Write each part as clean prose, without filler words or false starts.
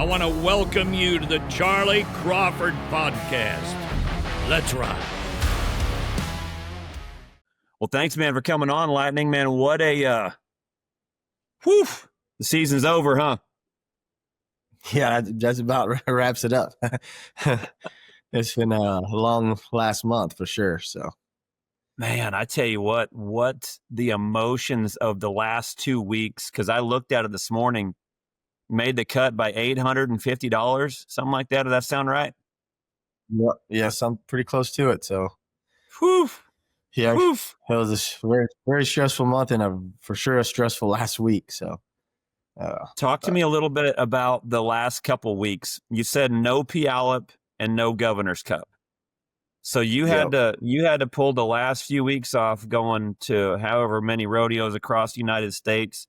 I want to welcome you to the Charlie Crawford Podcast. Let's ride. Well, thanks, man, for coming on, Lightning. Man, what a, the season's over, huh? Yeah, that's about wraps it up. It's been a long last month for sure. So, man, I tell you what the emotions of the last 2 weeks, because I looked at it this morning, made the cut by $850, something like that. Does that sound right? yes, I'm pretty close to it. So, Whew. yeah, Whew. it was a very, very stressful month and for sure a stressful last week. So, talk to me a little bit about the last couple weeks. You said no Puyallup and no Governor's Cup. So you had to pull the last few weeks off going to however many rodeos across the United States.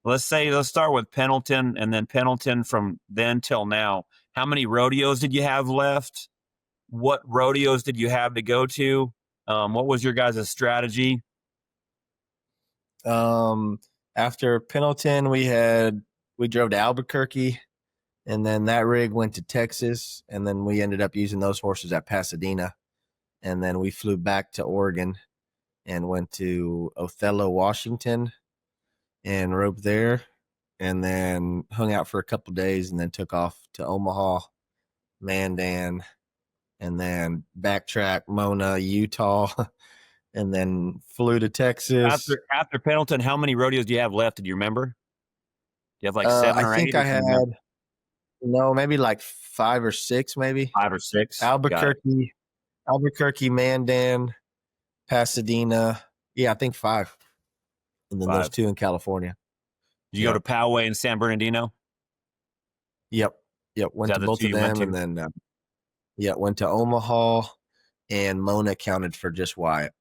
Let's start with Pendleton, and then Pendleton from then till now. How many rodeos did you have left? What rodeos did you have to go to? What was your guys' strategy? After Pendleton, we drove to Albuquerque, and then that rig went to Texas, and then we ended up using those horses at Pasadena, and then we flew back to Oregon and went to Othello, Washington, and roped there, and then hung out for a couple days, and then took off to Omaha, Mandan, and then backtrack Mona, Utah, and then flew to Texas. After Pendleton, how many rodeos do you have left? Do you remember? Do you have like 7 or 8? I think I had maybe like 5 or 6, maybe 5 or 6. Albuquerque, Mandan, Pasadena. Yeah, I think 5. And then 5. those 2 in California. Did you go to Poway and San Bernardino? Yep. Went to both of them, and then went to Omaha, and Mona counted for just Wyatt.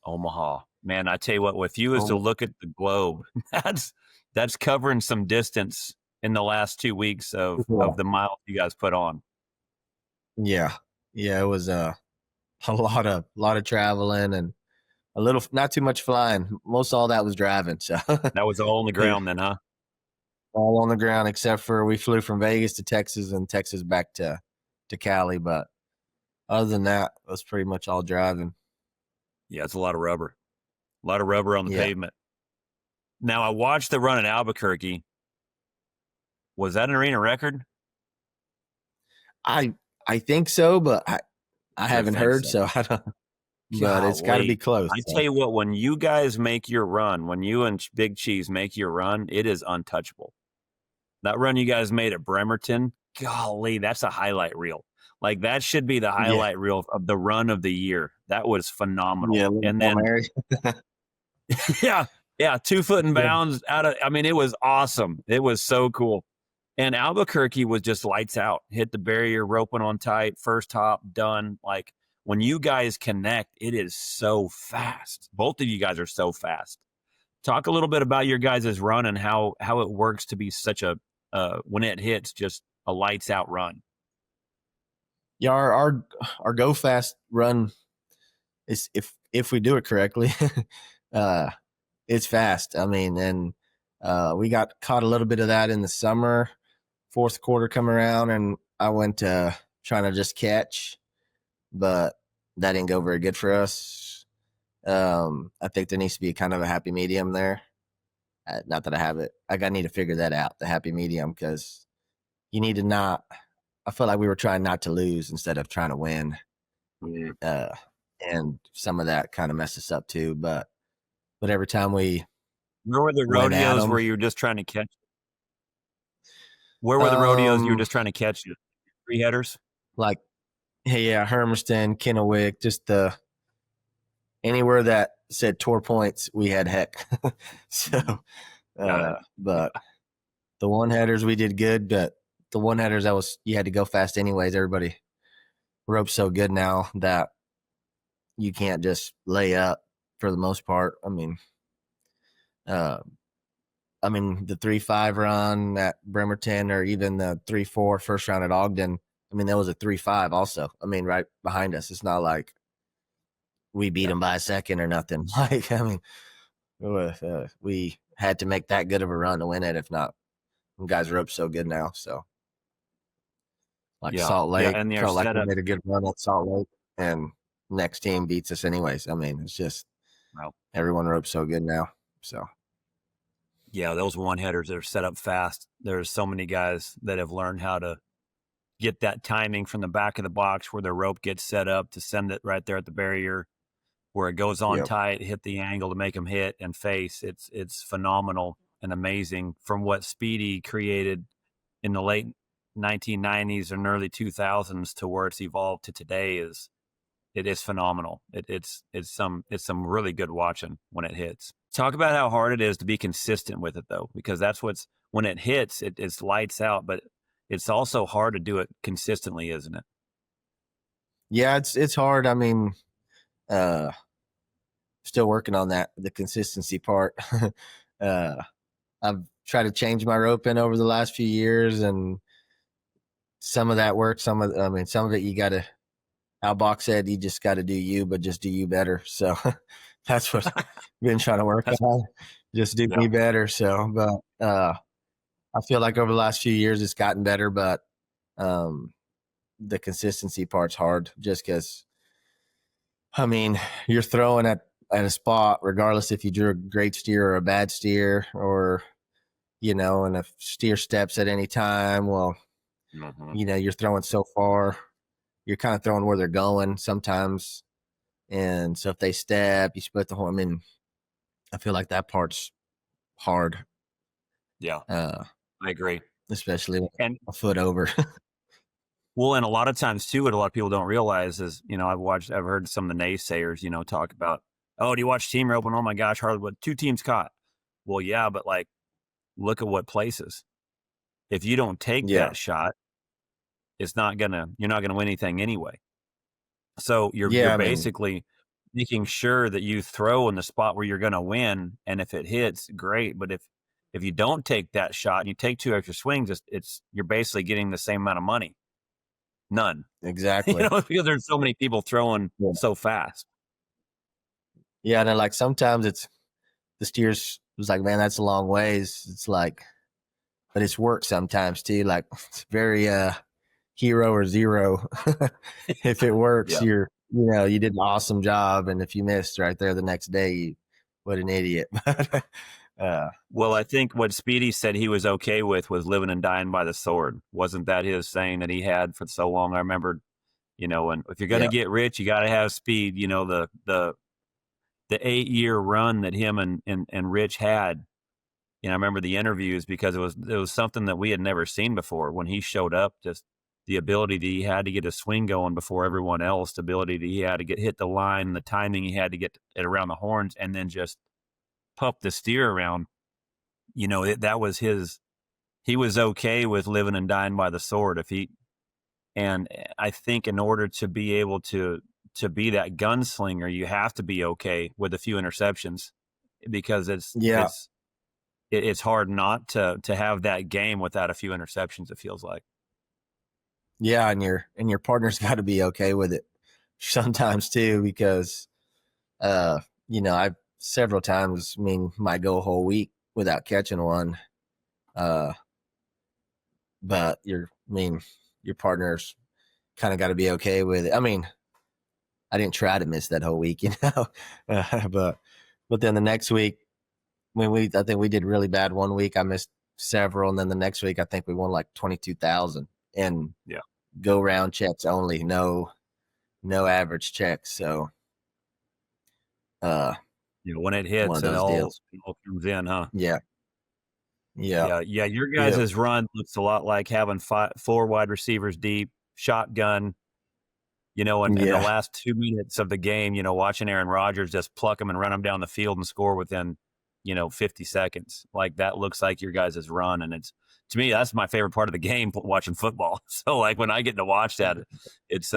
Omaha, man, I tell you what, if you was to look at the globe, that's covering some distance in the last 2 weeks of the miles you guys put on. Yeah, it was a lot of traveling and a little, not too much flying. Most all that was driving. So that was all on the ground then, huh? All on the ground, except for we flew from Vegas to Texas and Texas back to Cali. But other than that, it was pretty much all driving. Yeah, it's a lot of rubber on the pavement. Now, I watched the run in Albuquerque. Was that an arena record? I think so, but I haven't heard, so I don't. But it's got to be close. I tell you what, when you guys make your run, when you and Big Cheese make your run, it is untouchable. That run you guys made at Bremerton, golly, that's a highlight reel. Like, that should be the highlight reel of the run of the year. That was phenomenal. Yeah, and then, yeah, 2 foot and bounds out of. I mean, it was awesome. It was so cool. And Albuquerque was just lights out. Hit the barrier, roping on tight, first hop, done. Like, when you guys connect, it is so fast. Both of you guys are so fast. Talk a little bit about your guys' run and how it works to be such a when it hits, just a lights out run. Yeah, our go fast run is, if we do it correctly, it's fast. I mean, and we got caught a little bit of that in the summer, fourth quarter come around, and I went to trying to just catch, but that didn't go very good for us. I think there needs to be kind of a happy medium there. Not that I have it. I need to figure that out, the happy medium, because you need to not. I felt like we were trying not to lose instead of trying to win. And some of that kind of messed us up too. But every time we. Where were the rodeos where you were just trying to catch? Where were the rodeos you were just trying to catch? 3 headers? Like, Hermiston, Kennewick, just anywhere that said tour points, we had heck. So, but the one headers we did good, but the one headers you had to go fast anyways. Everybody ropes so good now that you can't just lay up for the most part. I mean, the 3-5 run at Bremerton, or even the 3-4 first round at Ogden. I mean, that was a 3-5 also. I mean, right behind us. It's not like we beat them by a second or nothing. Like, I mean, we had to make that good of a run to win it. If not, guys rope so good now. So like Yeah. Salt Lake, and they're felt like set we up. made a good run at Salt Lake, and next team beats us anyways. I mean, it's just Well, everyone ropes so good now. So yeah, those one headers that are set up fast. There's so many guys that have learned how to get that timing from the back of the box where the rope gets set up to send it right there at the barrier, where it goes on Yep. tight, hit the angle to make them hit and face. It's phenomenal and amazing from what Speedy created in the late 1990s and early 2000s to where it's evolved to today. It is phenomenal. It's some really good watching when it hits. Talk about how hard it is to be consistent with it though, because that's when it hits, it's lights out, but it's also hard to do it consistently, isn't it? yeah, it's hard. I mean, still working on that, the consistency part. I've tried to change my roping over the last few years, and some of that works. Some of it you got to. Outbox said you just got to do you, but just do you better. So that's what I've been trying to work on. Just do me better. So, but I feel like over the last few years it's gotten better, but the consistency part's hard just because, I mean, you're throwing at a spot, regardless if you drew a great steer or a bad steer, or, and if steer steps at any time, well, you're throwing so far. You're kind of throwing where they're going sometimes. And so if they step, you split the horn. I mean, I feel like that part's hard. Yeah, I agree. Especially and a foot over. Well, and a lot of times too, what a lot of people don't realize is, I've heard some of the naysayers, talk about, oh, do you watch team roping? Oh my gosh, hardly what 2 teams caught. Well, yeah, but like, look at what places. If you don't take that shot, you're not gonna win anything anyway. So you're basically making sure that you throw in the spot where you're gonna win, and if it hits, great. But if you don't take that shot and you take 2 extra swings, you're basically getting the same amount of money. None. Exactly. Because there's so many people throwing so fast. Yeah, and then like sometimes it's the steers was like, man, that's a long ways. It's like, but it's work sometimes too. Like it's very hero or zero. If it works, you did an awesome job, and if you missed right there the next day, what an idiot. Well, I think what Speedy said he was okay with was living and dying by the sword. Wasn't that his saying that he had for so long? I remember, and if you're going to get rich, you got to have speed. The 8-year run that him and Rich had. I remember the interviews because it was something that we had never seen before when he showed up. Just the ability that he had to get a swing going before everyone else, the ability that he had to hit the line, the timing he had to get it around the horns, and then just pup the steer around. That was he was okay with living and dying by the sword. And I think in order to be able to be that gunslinger, you have to be okay with a few interceptions, because it's hard not to have that game without a few interceptions, it feels like. Yeah, and your partner's got to be okay with it sometimes too, because I've several times, might go a whole week without catching one. But your partner's kind of got to be okay with it. I mean, I didn't try to miss that whole week, but then the next week, I think we did really bad one week. I missed several, and then the next week I think we won like 22,000, and go round checks only, no average checks. So, when it hits, it all comes in, huh? Yeah. Your guys' run looks a lot like having 4 wide receivers deep, shotgun. In the last 2 minutes of the game, watching Aaron Rodgers just pluck them and run them down the field and score within 50 seconds. Like that looks like your guys' run. And to me, that's my favorite part of the game, watching football. So like when I get to watch that, it's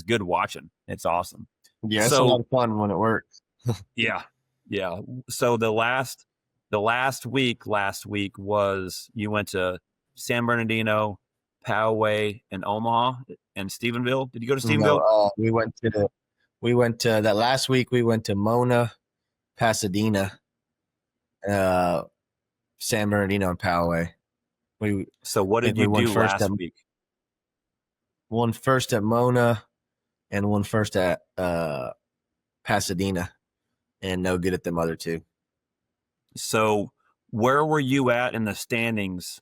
good watching. It's awesome. Yeah. It's a lot of fun when it works. Yeah. So the last week was, you went to San Bernardino, Poway, and Omaha and Stephenville. Did you go to Stephenville? No, we went to that last week. We went to Mona, Pasadena, San Bernardino, and Poway. So what think did we you won do last week? won first at Mona and won first at Pasadena, and no good at them other two. So where were you at in the standings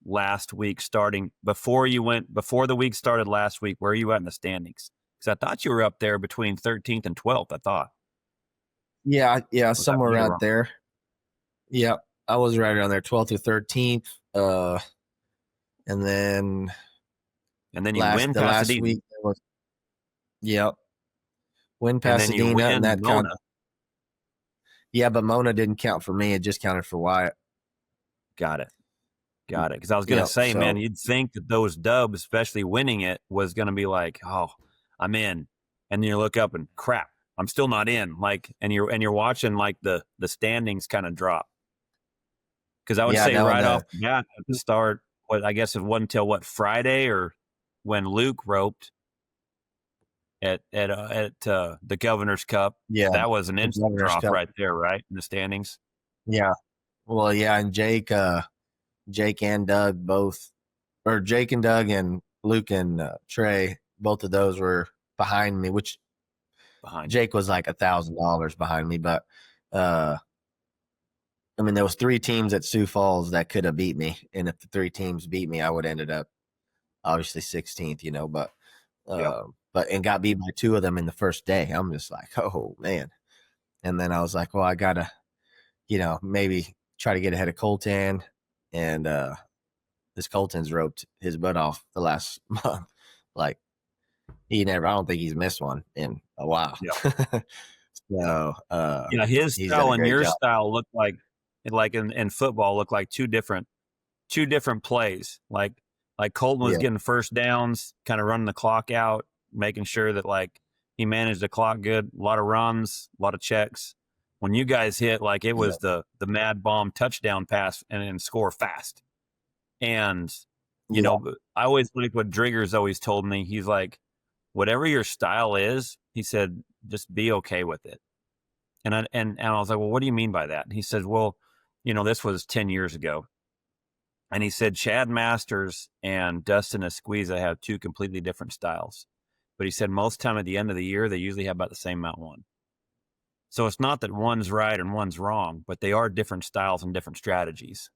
last week, starting before the week started last week? Where are you at in the standings? Because I thought you were up there between 13th and 12th. I thought. Yeah, Was that somewhere me around wrong? there. Yeah, I was right around there, 12th or 13th. And then you win the last Pasadena, week was win and then you Pasadena, and win that count. Mona. Yeah, but Mona didn't count for me; it just counted for Wyatt. Got it. Because I was gonna say, So man, you'd think that those dubs, especially winning it, was gonna be like, oh, I'm in, and then you look up and crap, I'm still not in. Like, and you're watching like the standings kind of drop. Because I would say no, right off the bat at the start, what I guess it wasn't until Friday or when Luke roped at the Governor's Cup. yeah, That was an the instant Governor's drop Cup. right there, right in the standings. Yeah, well, yeah, and Jake and Doug both, or Jake and Doug and Luke and Trey, both of those were behind me, which Behind Jake was like $1,000 behind me, but I mean, there was 3 teams at Sioux Falls that could have beat me, and if the 3 teams beat me, I would have ended up obviously 16th, but Yep. and got beat by 2 of them in the first day. I'm just like, oh man. And then I was like, well, I gotta, maybe try to get ahead of Colton, and this Colton's roped his butt off the last month. Like I don't think he's missed one in a while. Yep. So his he's done style a and great your job. style look like in football look like two different plays. Like Colton was Yeah. getting first downs, kind of running the clock out, making sure that like he managed the clock good, a lot of runs, a lot of checks. When you guys hit, like it was the mad bomb touchdown pass and score fast. And I always like what Drigger's always told me. He's like, whatever your style is, he said, just be okay with it. And I was like, well, what do you mean by that? And he said, well, this was 10 years ago. And he said, Chad Masters and Dustin Esquiza have 2 completely different styles. But he said most time at the end of the year, they usually have about the same amount won. So it's not that one's right and one's wrong, but they are different styles and different strategies.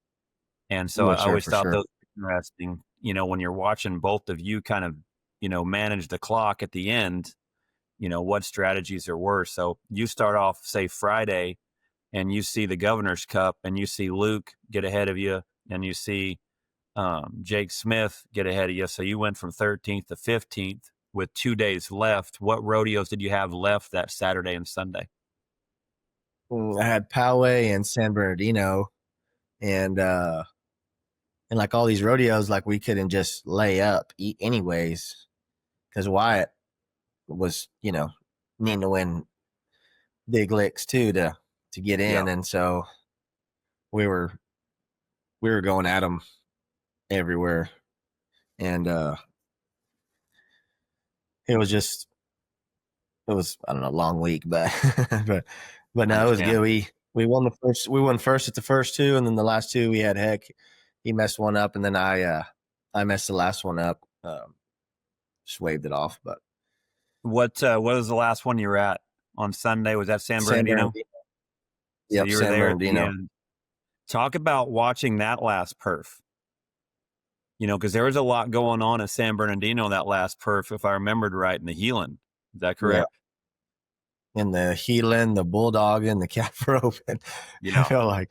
And so I always thought those were interesting, when you're watching both of you kind of, manage the clock at the end, what strategies are worse. So you start off, say, Friday, and you see the Governor's Cup, and you see Luke get ahead of you, and you see Jake Smith get ahead of you. So you went from 13th to 15th with 2 days left. What rodeos did you have left that Saturday and Sunday? I had Poway and San Bernardino, and like all these rodeos, like we couldn't just lay up, eat anyways, because Wyatt was, needing to win big licks too to get in, and so we were going at them everywhere, and it was I don't know, a long week, but but no, it was good. We won first at the first 2, and then the last 2 we had Heck. He messed one up, and then I messed the last one up. Just waved it off. But what was the last one you were at on Sunday? Was that San Bernardino? Yep, so you were San there Bernardino. at the end. Talk about watching that last perf. Because there was a lot going on at San Bernardino that last perf, if I remembered right, in the Heelan. Is that correct? Yeah. In the Heelan, the Bulldog, and the calf rope. I felt like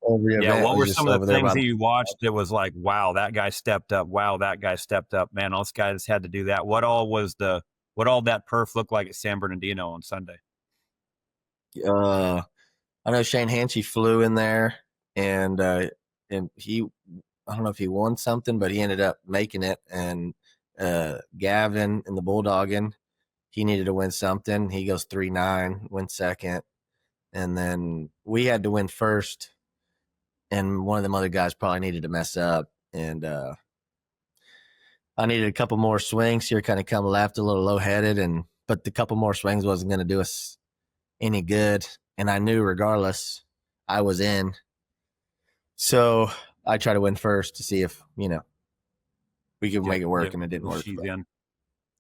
every event. What were some of the things that you watched that was like, wow, that guy stepped up. Wow, that guy stepped up. Man, those guys had to do that. What all that perf looked like at San Bernardino on Sunday? I know Shane Hanchy flew in there, and he, I don't know if he won something, but he ended up making it. And Gavin in the Bulldogging, he needed to win something. He goes 3-9, wins second. And then we had to win first. And one of them other guys probably needed to mess up. And I needed a couple more swings here, kind of come left, a little low headed. But the couple more swings wasn't going to do us any good. And I knew regardless, I was in. So I try to win first to see if we can make it work, and it didn't work. Cheese in.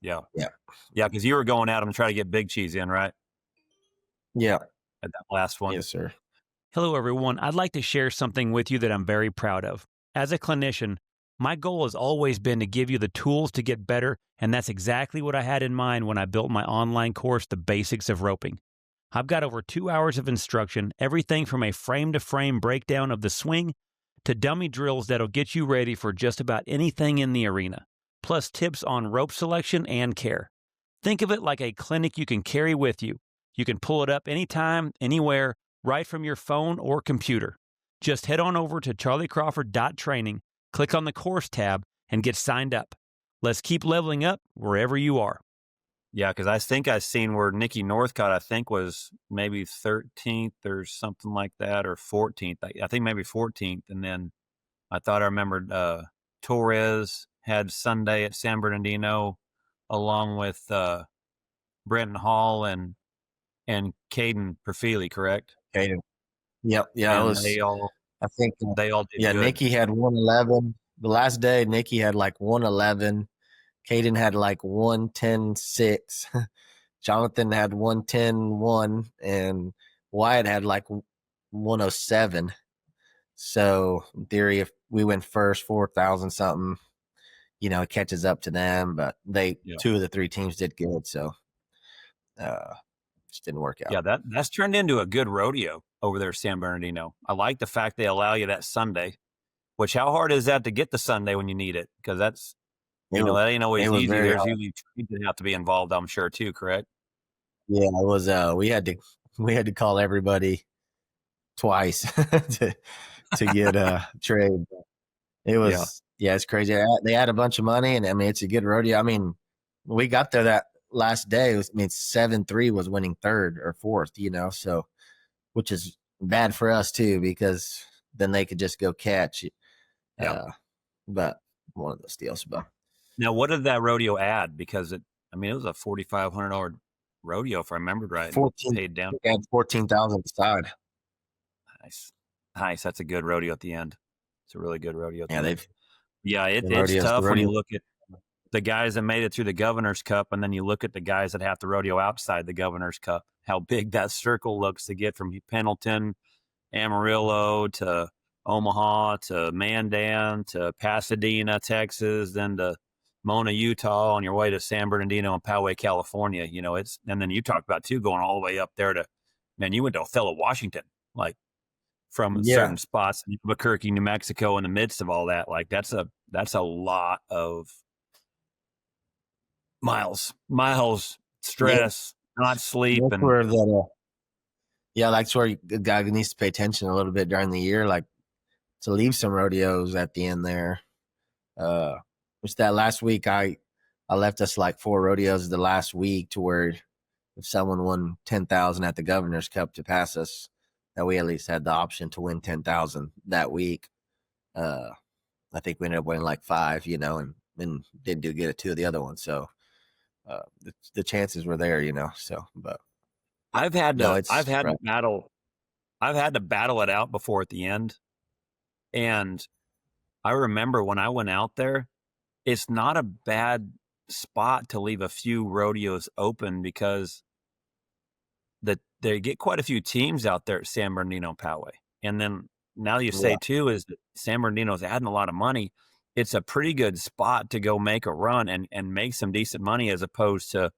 Yeah. Yeah. Yeah, because you were going at them to try to get Big Cheese in, right? Yeah. At that last one. Yes, sir. Hello, everyone. I'd like to share something with you that I'm very proud of. As a clinician, my goal has always been to give you the tools to get better, and that's exactly what I had in mind when I built my online course, The Basics of Roping. I've got over 2 hours of instruction, everything from a frame-to-frame breakdown of the swing to dummy drills that'll get you ready for just about anything in the arena, plus tips on rope selection and care. Think of it like a clinic you can carry with you. You can pull it up anytime, anywhere, right from your phone or computer. Just head on over to charliecrawford.training, click on the course tab, and get signed up. Let's keep leveling up wherever you are. Yeah, because I think I've seen where Nikki Northcott, I think, was maybe 13th or something like that, or 14th. I think maybe 14th. And then I thought I remembered Torres had Sunday at San Bernardino along with Brenton Hall and Caden Perfili, correct? Caden. Yep. Yeah. And It was. they all did good. Nikki had 111. The last day, Nikki had like 111. Caden had like 110.6. Jonathan had 110.1, and Wyatt had like 107. So in theory, if we went first, 4,000 something, it catches up to them. But two of the three teams did good, so just didn't work out. Yeah, that's turned into a good rodeo over there at San Bernardino. I like the fact they allow you that Sunday, which how hard is that to get the Sunday when you need it? Because that's, that ain't always easy. There's usually trades that have to be involved, I'm sure, too, correct? Yeah, it was. We had to call everybody twice to get a trade. It was it's crazy. They had a bunch of money, and I mean it's a good rodeo. I mean, we got there that last day. 7-3 was winning third or fourth, so which is bad for us too because then they could just go catch. But one of those deals. But now, what did that rodeo add? Because it was a $4,500 rodeo if I remembered right. 14 paid down. We had 14,000 aside. Nice. That's a good rodeo at the end. It's a really good rodeo. It's rodeos, tough when you look at the guys that made it through the Governor's Cup, and then you look at the guys that have to rodeo outside the Governor's Cup. How big that circle looks to get from Pendleton, Amarillo to Omaha to Mandan to Pasadena, Texas, then to Mona, Utah, on your way to San Bernardino and Poway, California. And then you talked about too going all the way up there to, man, you went to Othello, Washington, like from certain spots in Albuquerque, New Mexico, in the midst of all that. Like that's a lot of miles, stress, not sleep, that's where that's where the guy needs to pay attention a little bit during the year, like to leave some rodeos at the end there. Which that last week I left us like 4 rodeos the last week to where if someone won 10,000 at the Governor's Cup to pass us, that we at least had the option to win 10,000 that week. I think we ended up winning like 5, and didn't do good at 2 of the other ones. So the chances were there, So, but I've had to battle it out before at the end, and I remember when I went out there, it's not a bad spot to leave a few rodeos open because they get quite a few teams out there at San Bernardino and Poway. And then now you say too is that San Bernardino's adding a lot of money. It's a pretty good spot to go make a run and make some decent money as opposed to,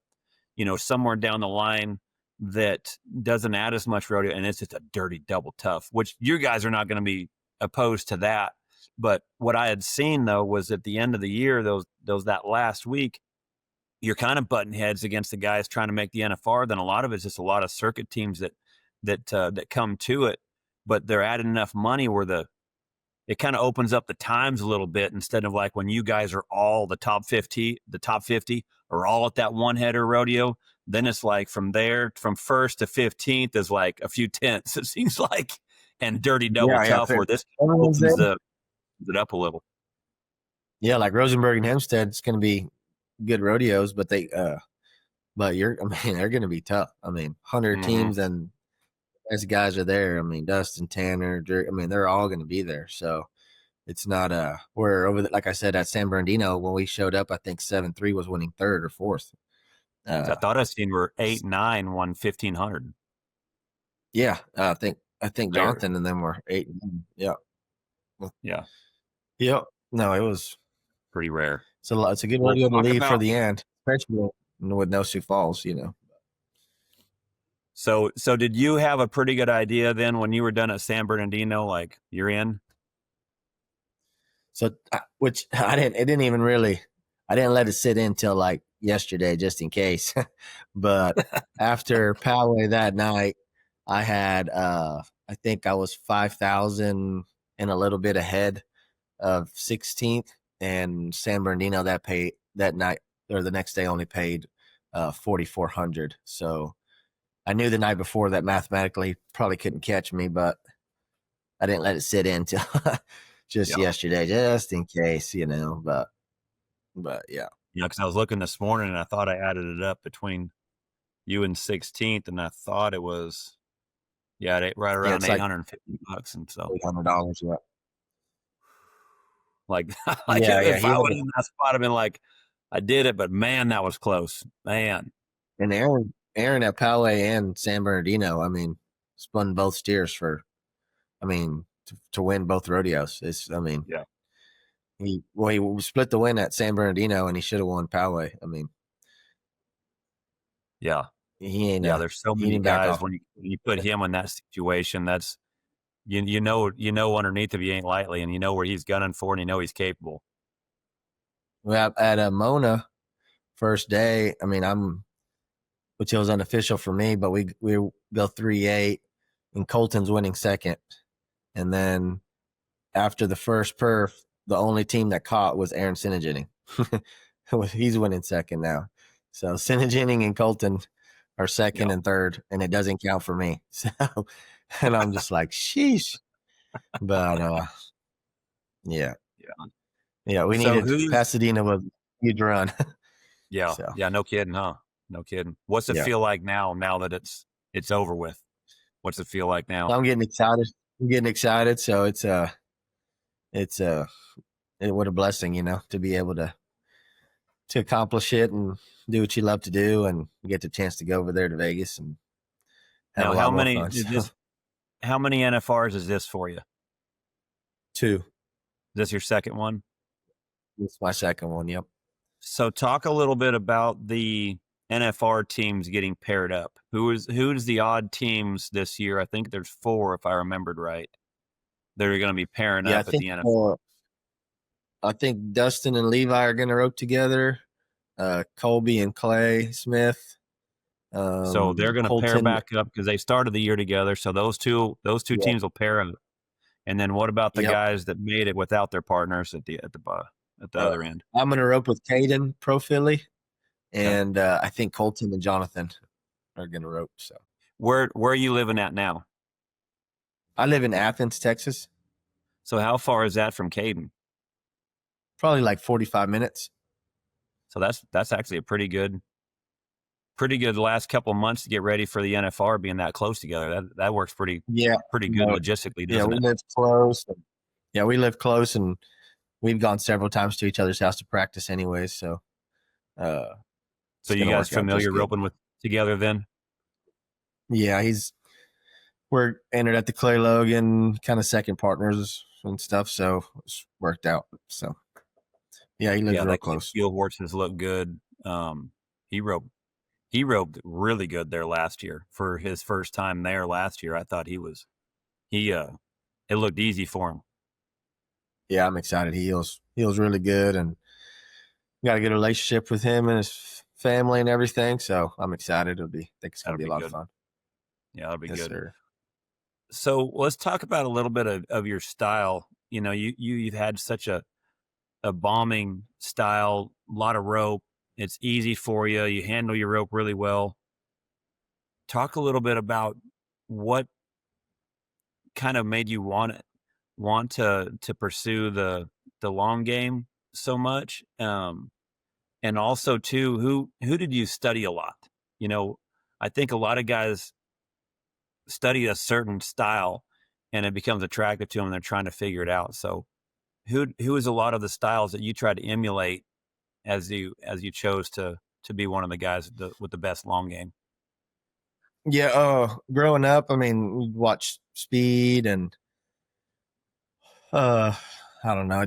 somewhere down the line that doesn't add as much rodeo and it's just a dirty double tough, which you guys are not going to be opposed to that. But what I had seen though was at the end of the year, that last week, you're kind of butting heads against the guys trying to make the NFR. Then a lot of it's just a lot of circuit teams that come to it, but they're adding enough money where it kind of opens up the times a little bit instead of like when you guys are all the top 50 are all at that one header rodeo. Then it's like from there, from 1st to 15th is like a few tenths, it seems like, and dirty double tough where this opens it up a little. Yeah, like Rosenberg and Hempstead, it's going to be good rodeos, but they're going to be tough. 100 teams and as guys are there. Dustin, Tanner, they're all going to be there. So It's not we're over like I said at San Bernardino when we showed up. I think 7-3 was winning third or fourth. I thought I seen were 8-9 won 1,500. Yeah, I think Rare. Jonathan and them were 8. Yeah, Yeah, yep. No, it was pretty rare. it's a good Well, rodeo to talk leave for about- the end, especially with no Sioux Falls. So did you have a pretty good idea then when you were done at San Bernardino? Like you're in. So which I didn't even really. I didn't let it sit in till like yesterday, just in case. But after Poway that night, I had I think I was 5,000 and a little bit ahead of 16th, and San Bernardino that night or the next day only paid 4,400. So I knew the night before that mathematically probably couldn't catch me, but I didn't let it sit in till just yesterday, just in case, But yeah. Yeah, because I was looking this morning and I thought I added it up between you and 16th, and I thought it was right around $850, and so $800. Yeah. like Yeah, if he I had was in that spot, I've been like, I did it, but man, that was close, man. And Aaron at Poway and San Bernardino, I mean, spun both steers for, I mean, to win both rodeos. Yeah. He split the win at San Bernardino, and he should have won Poway. I mean, Yeah. he ain't. Yeah, there's so he many didn't back guys off. when you put him in that situation, that's you know underneath of you ain't lightly, and you know where he's gunning for, and you know he's capable. Well, at Mona, first day, I mean, which it was unofficial for me, but we go 3-8, and Colton's winning second, and then after the first perf, the only team that caught was Aaron Sinegening. He's winning second now. So Sinegening and Colton are second and third, and it doesn't count for me. So, and I'm just like, sheesh. But yeah. We needed Pasadena was a huge run. Yeah, So. yeah, no kidding, huh? No kidding. What's it feel like now that it's over with? What's it feel like now? I'm getting excited. So what a blessing, to be able to accomplish it and do what you love to do, and get the chance to go over there to Vegas and have now, a lot more fun. How many NFRs is this for you? 2. Is this your second one? It's my second one. Yep. So talk a little bit about the NFR teams getting paired up. Who's the odd teams this year? I think there's 4, if I remembered right. They're going to be pairing up at the NFR. I think Dustin and Levi are going to rope together. Colby and Clay Smith. So they're going to pair back up because they started the year together. So those two teams will pair up. And then what about the guys that made it without their partners at the other end? I'm going to rope with Caden, Pro Philly, and I think Colton and Jonathan are going to rope. So where are you living at now? I live in Athens, Texas. So how far is that from Caden? Probably like 45 minutes. So that's actually a pretty good last couple of months to get ready for the NFR being that close together. That works pretty good logistically, doesn't it? We live close. We live close, and we've gone several times to each other's house to practice anyways. So so you guys familiar roping with together then? Yeah, we're entered at the Clay Logan kind of second partners and stuff, so it's worked out. So yeah, he lives real close. Field horses look good. He roped really good there last year for his first time there last year. I thought it looked easy for him. Yeah, I'm excited. He was really good, and got a good relationship with him and his family and everything. So I'm excited. I think it's going to be a lot of fun. Yeah, that'll be good. Sir. So let's talk about a little bit of your style. You've had such a bombing style, a lot of rope. It's easy for you. You handle your rope really well. Talk a little bit about what kind of made you want to pursue the long game so much, and also too, who did you study a lot? I think a lot of guys study a certain style, and it becomes attractive to them, and they're trying to figure it out. So, who is a lot of the styles that you try to emulate as you chose to be one of the guys with the best long game? Yeah, growing up, I mean, we watched Speed and I don't know,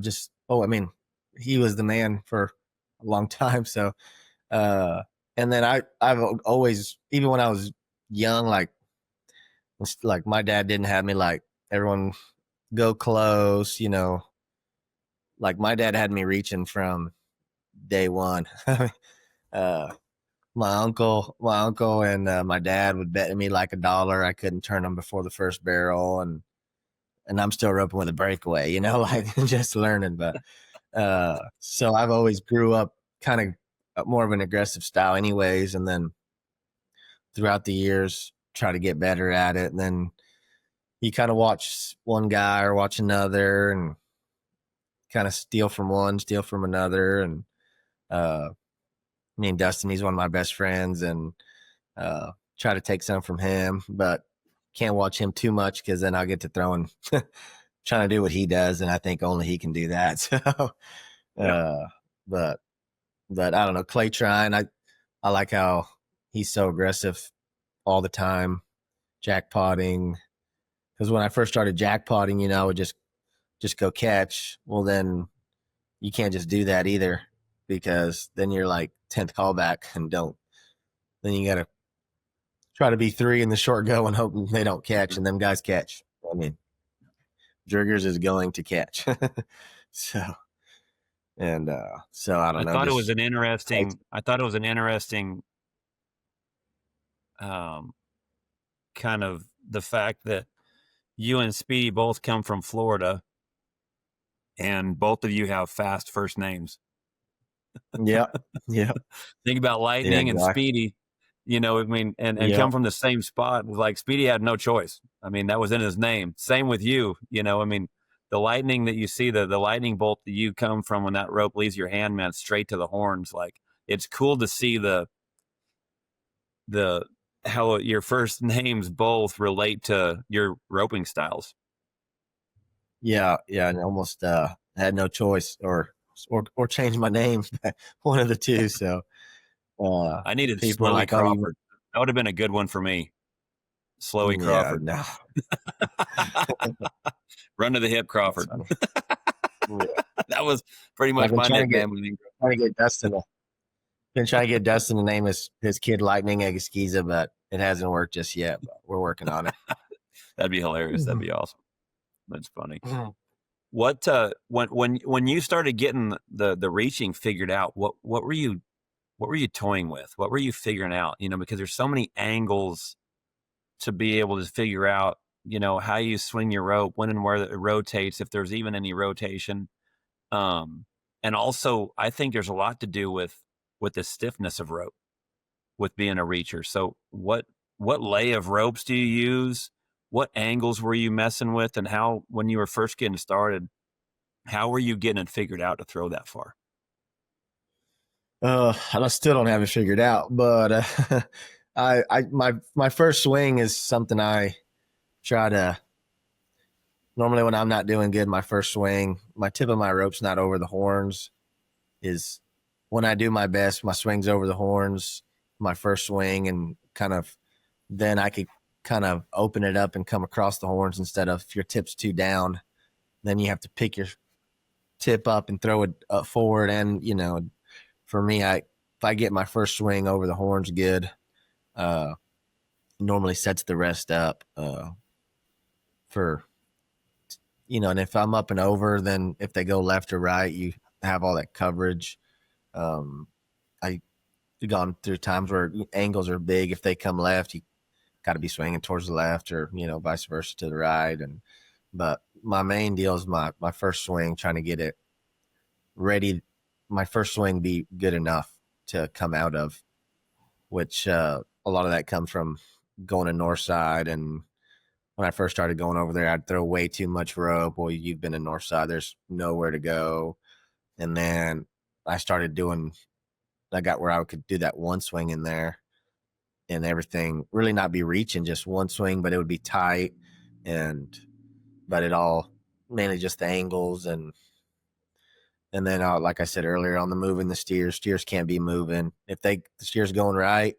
I mean, he was the man for a long time. So and then I've always, even when I was young, like my dad didn't have me like everyone go close, like my dad had me reaching from day one. uh my uncle and my dad would bet me like $1 I couldn't turn them before the first barrel, and I'm still roping with a breakaway, like just learning. But so I've always grew up kind of more of an aggressive style anyways, and then throughout the years try to get better at it. And then you kind of watch one guy or watch another and kind of steal from one, steal from another. And me and Dustin, he's one of my best friends, and try to take some from him, but can't watch him too much because then I'll get to throwing, trying to do what he does, and I think only he can do that. So, but I don't know, Clay Trine, I like how he's so aggressive all the time, jackpotting. Because when I first started jackpotting, I would just go catch. Well, then you can't just do that either, because then you're like 10th callback and then you got to try to be 3 in the short go and hope they don't catch, and them guys catch. I mean, Jurgers is going to catch. So I don't know. I thought it was an interesting kind of the fact that you and Speedy both come from Florida, and both of you have fast first names. Yeah. Think about Lightning and Speedy, I mean, and come from the same spot. Like Speedy had no choice. I mean, that was in his name. Same with you, I mean, the lightning that you see, the lightning bolt that you come from when that rope leaves your hand, man, straight to the horns. Like, it's cool to see the how your first names both relate to your roping styles. Yeah, and almost had no choice or change my name, one of the two. So I needed Slowy like, Crawford. That would have been a good one for me. Slowy Crawford. No. Run to the hip Crawford. That was pretty much my nickname. Trying to get Dustin. Been trying to get Dustin to name his kid Lightning Aguilera, but it hasn't worked just yet. But we're working on it. That'd be hilarious. That'd be awesome. That's funny. What when you started getting the reaching figured out, what were you toying with? What were you figuring out? Because there's so many angles to be able to figure out, how you swing your rope, when and where it rotates, if there's even any rotation. And also, I think there's a lot to do with the stiffness of rope, with being a reacher. So what lay of ropes do you use? What angles were you messing with? And how, when you were first getting started, how were you getting it figured out to throw that far? I still don't have it figured out, but my first swing is something I try to. Normally, when I'm not doing good, my first swing, my tip of my rope's not over the horns. Is when I do my best, my swing's over the horns, my first swing, and kind of then I could kind of open it up and come across the horns instead of, if your tip's too down, then you have to pick your tip up and throw it forward. And, for me, if I get my first swing over the horns good, normally sets the rest up for, and if I'm up and over, then if they go left or right, you have all that coverage. I've gone through times where angles are big. If they come left, you got to be swinging towards the left, or, vice versa to the right. But my main deal is my first swing, trying to get it ready. My first swing be good enough to come out of, which a lot of that comes from going to north side. And when I first started going over there, I'd throw way too much rope. Well, you've been in north side, there's nowhere to go. And then I got where I could do that one swing in there and everything, really not be reaching, just one swing, but it would be tight. But it all mainly just the angles and And then, like I said earlier, on the moving the steers can't be moving. If the steer's going right,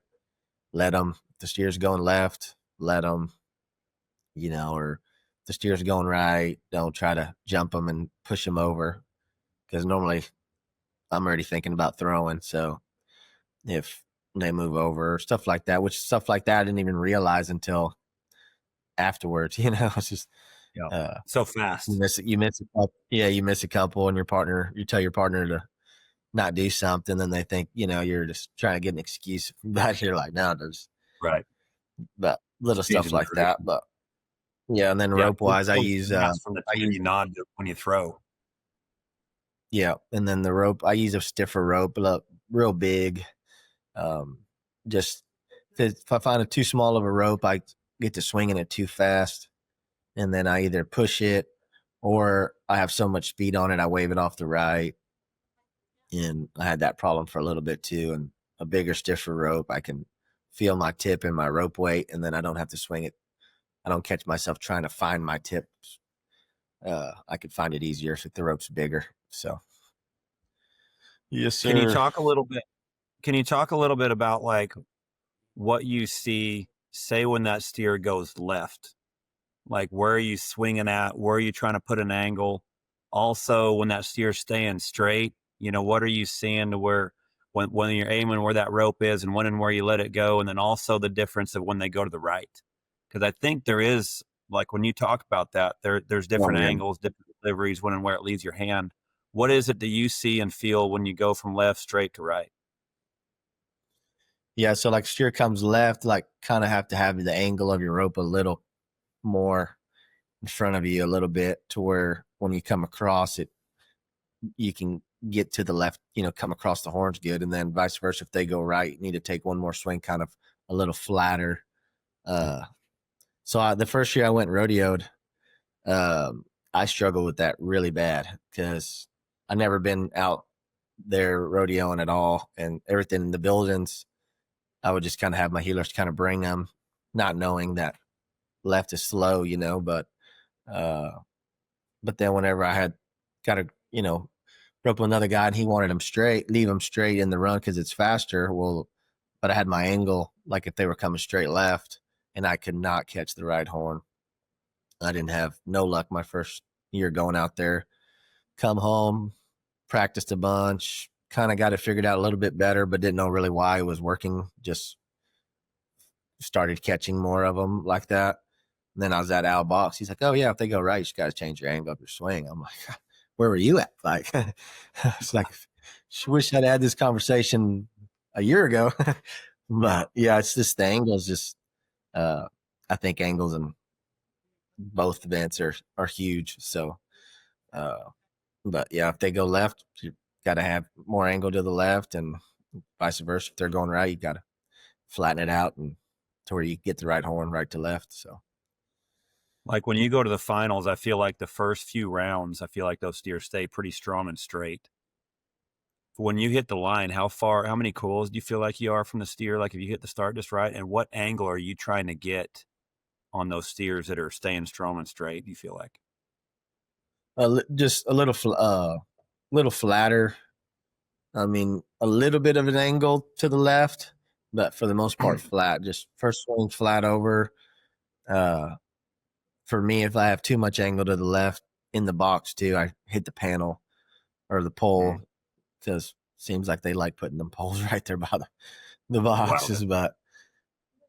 let them. If the steer's going left, let them. Or if the steer's going right, don't try to jump them and push them over, because normally I'm already thinking about throwing. So if they move over, stuff like that, I didn't even realize until afterwards. It's just so fast. You miss a couple. Yeah, you miss a couple, and you tell your partner to not do something, then they think you're just trying to get an excuse. But you're like, no, there's right. But little stuff like that. But yeah, and then rope wise, I use from the you nod when you throw. Yeah, and then the rope, I use a stiffer rope, real big. Just if I find it too small of a rope, I get to swinging it too fast, and then I either push it or I have so much speed on it, I wave it off the right. And I had that problem for a little bit too. And a bigger, stiffer rope, I can feel my tip and my rope weight, and then I don't have to swing it. I don't catch myself trying to find my tips. I could find it easier if the rope's bigger. So, yes, sir. Can you talk a little bit about like what you see, say when that steer goes left, like where are you swinging at? Where are you trying to put an angle? Also, when that steer's staying straight, what are you seeing to where when you're aiming where that rope is and when and where you let it go? And then also the difference of when they go to the right. Because I think there is, like when you talk about that, there's different angles, different deliveries, when and where it leaves your hand. What is it that you see and feel when you go from left straight to right? Yeah, so like steer comes left, like kind of have to have the angle of your rope a little more in front of you a little bit, to where when you come across it, you can get to the left, come across the horns good. And then vice versa, if they go right, you need to take one more swing kind of a little flatter. So the first year I went rodeoed, I struggled with that really bad because I never been out there rodeoing at all, and everything in the buildings, I would just kind of have my healers kind of bring them, not knowing that left is slow, but then whenever I had got to, rope another guy and he wanted them straight, leave them straight in the run because it's faster. Well, but I had my angle, like if they were coming straight left, and I could not catch the right horn. I didn't have no luck my first year going out there. Come home, practiced a bunch, kind of got it figured out a little bit better, but didn't know really why it was working. Just started catching more of them like that. And then I was at Al Box. He's like, "Oh yeah, if they go right, you just got to change your angle of your swing." I'm like, "Where were you at?" Like, it's like, wish I'd had this conversation a year ago. But yeah, it's just the angles. Just I think angles in both events are huge. So, but yeah, if they go left, you got to have more angle to the left, and vice versa. If they're going right, you got to flatten it out and to where you get the right horn right to left. So, like when you go to the finals, I feel like the first few rounds, I feel like those steers stay pretty strong and straight. When you hit the line, how many coils do you feel like you are from the steer? Like if you hit the start just right, and what angle are you trying to get on those steers that are staying strong and straight? Do you feel like just a little flatter? I mean, a little bit of an angle to the left, but for the most part, flat. Just first swing flat over. For me, if I have too much angle to the left in the box too, I hit the panel or the pole, because it seems like they like putting them poles right there by the boxes. Wow. But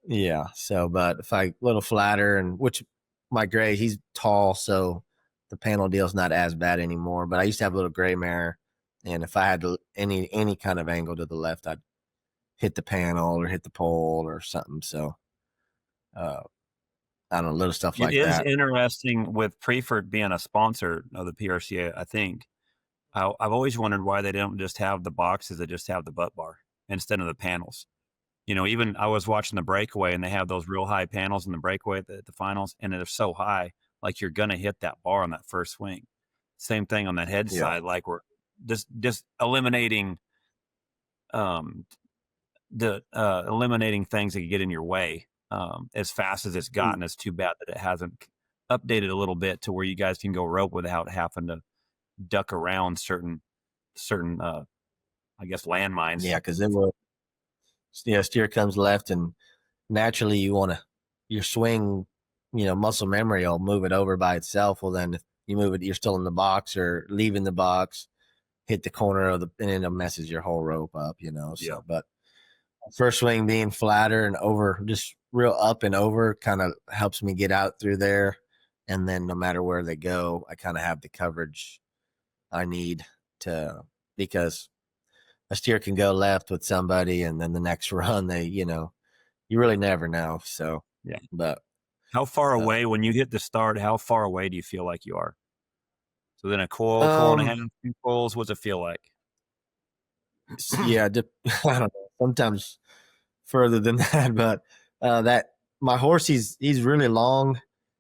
yeah, but if I little flatter, and which my gray, he's tall, so the panel deal's not as bad anymore. But I used to have a little gray mare, and if I had any kind of angle to the left, I'd hit the panel or hit the pole or something. So I don't know, little stuff like that. It is interesting with Prefert being a sponsor of the PRCA. I think I've always wondered why they don't just have the boxes that just have the butt bar instead of the panels. Even I was watching the breakaway, and they have those real high panels in the breakaway at the finals, and they're so high, like you're going to hit that bar on that first swing. Same thing on that head side, like we're just eliminating eliminating things that can get in your way as fast as it's gotten. It's too bad that it hasn't updated a little bit to where you guys can go rope without having to duck around certain certain, I guess, landmines. Yeah, because it will. Steer comes left, and naturally your swing, muscle memory will move it over by itself. Well, then if you move it, you're still in the box or leaving the box, hit the corner and then it messes your whole rope up. So, Yeah. But first swing being flatter and over, just real up and over, kind of helps me get out through there. And then no matter where they go, I kind of have the coverage I need because a steer can go left with somebody, and then the next run you really never know. So yeah. But how far away when you hit the start? How far away do you feel like you are? So then a coil and a half, 2 coils. What's it feel like? Yeah, I don't know. Sometimes further than that, but that my horse, he's really long,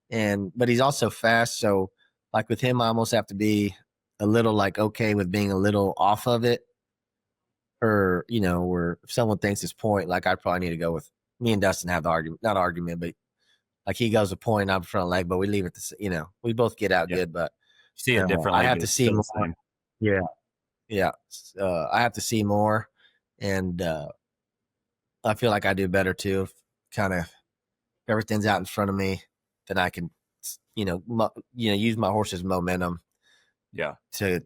but he's also fast. So like with him, I almost have to be a little like okay with being a little off of it, or where if someone thinks it's point, like I probably need to go with me and Dustin have the not argument, but like he goes a point, I'm front leg, but we leave it we both get out good, but see it differently. I have to see more. Yeah. I have to see more, and I feel like I do better too. Kind of everything's out in front of me, then I can, use my horse's momentum. Yeah. To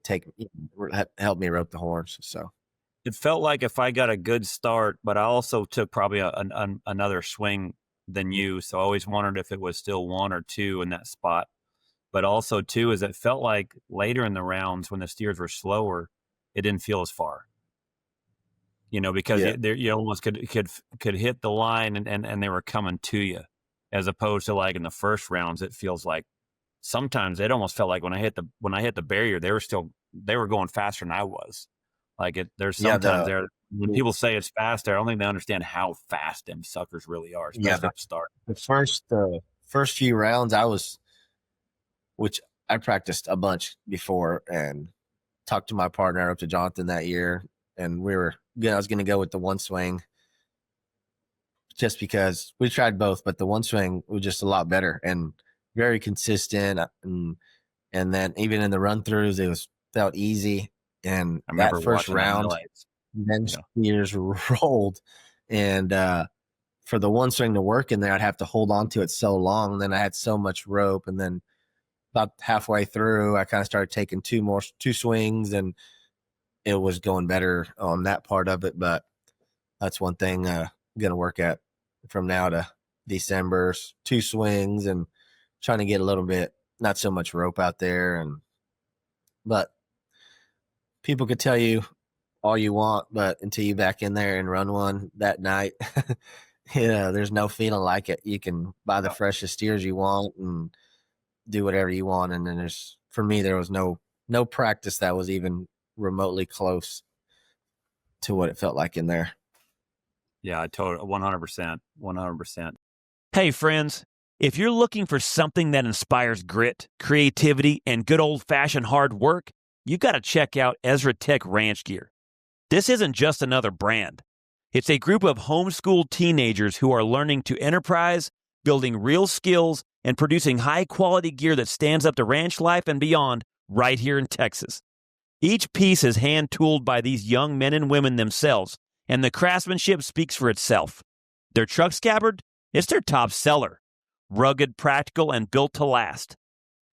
help me rope the horse. So it felt like if I got a good start, but I also took probably another swing than you. So I always wondered if it was still 1 or 2 in that spot. But also too, is it felt like later in the rounds when the steers were slower, it didn't feel as far. Because you almost could hit the line and they were coming to you, as opposed to like in the first rounds. It feels like sometimes it almost felt like when I hit the barrier, they were going faster than I was. Like there's sometimes when people say it's fast, I don't think they understand how fast them suckers really are. Especially at the start. The first few rounds which I practiced a bunch before and talked to my partner up to Jonathan that year, and I was going to go with the one swing just because we tried both, but the one swing was just a lot better and very consistent. And then even in the run throughs, it felt easy. And that first round, then steers rolled. And for the one swing to work in there, I'd have to hold on to it so long. And then I had so much rope. And then about halfway through, I kind of started taking two swings, and it was going better on that part of it. But that's one thing I'm going to work at from now to December, 2 swings and trying to get a little bit, not so much rope out there. But people could tell you all you want, but until you back in there and run one that night, there's no feeling like it. You can buy the freshest steers you want and do whatever you want. And then for me, there was no practice that was even remotely close to what it felt like in there. Yeah, I totally 100%. Hey, friends, if you're looking for something that inspires grit, creativity, and good old-fashioned hard work, you've got to check out Ezra Tech Ranch Gear. This isn't just another brand. It's a group of homeschooled teenagers who are learning to enterprise, building real skills, and producing high-quality gear that stands up to ranch life and beyond right here in Texas. Each piece is hand-tooled by these young men and women themselves, and the craftsmanship speaks for itself. Their truck scabbard, it's their top seller. Rugged, practical, and built to last.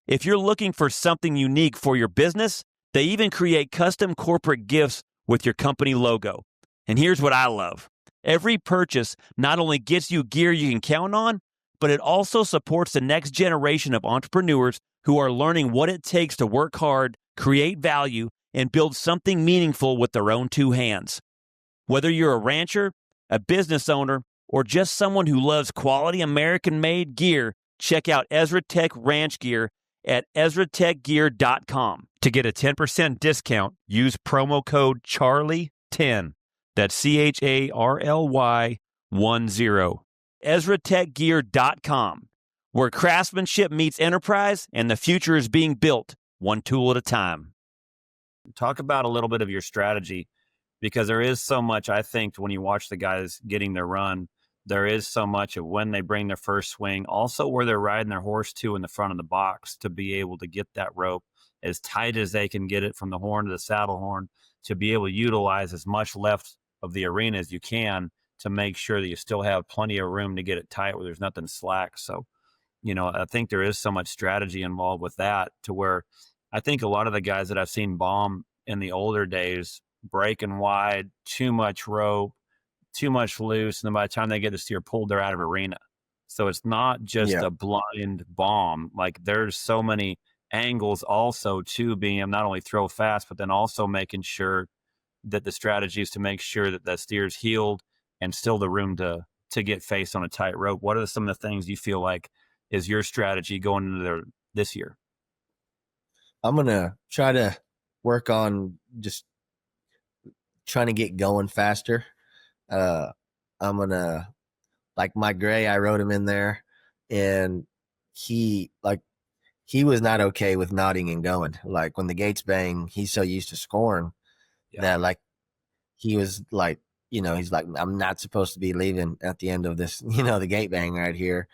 If you're looking for something unique for your business, they even create custom corporate gifts with your company logo. And here's what I love. Every purchase not only gets you gear you can count on, but it also supports the next generation of entrepreneurs who are learning what it takes to work hard, create value, and build something meaningful with their own 2 hands. Whether you're a rancher, a business owner, or just someone who loves quality American-made gear, check out Ezra Tech Ranch Gear at EzraTechGear.com. To get a 10% discount, use promo code CHARLIE10. That's CHARLY10. EzraTechGear.com, where craftsmanship meets enterprise and the future is being built one tool at a time. Talk about a little bit of your strategy, because there is so much, I think, when you watch the guys getting their run, there is so much of when they bring their first swing, also where they're riding their horse too in the front of the box to be able to get that rope, as tight as they can get it from the horn to the saddle horn, to be able to utilize as much left of the arena as you can to make sure that you still have plenty of room to get it tight where there's nothing slack. So, I think there is so much strategy involved with that, to where I think a lot of the guys that I've seen bomb in the older days, breaking wide, too much rope, too much loose, and then by the time they get the steer pulled, they're out of arena. So it's not just a blind bomb. Like, there's so many angles also to being not only throw fast, but then also making sure that the strategy is to make sure that the steer's healed and still the room to get face on a tight rope. What are some of the things you feel like is your strategy going into this year? I'm going to try to work on just trying to get going faster. I'm going to, like my gray, I rode him in there, and he was not okay with nodding and going. Like, when the gates bang, he's so used to scoring that, like, he was like, he's like, I'm not supposed to be leaving at the end of this, the gate bang right here.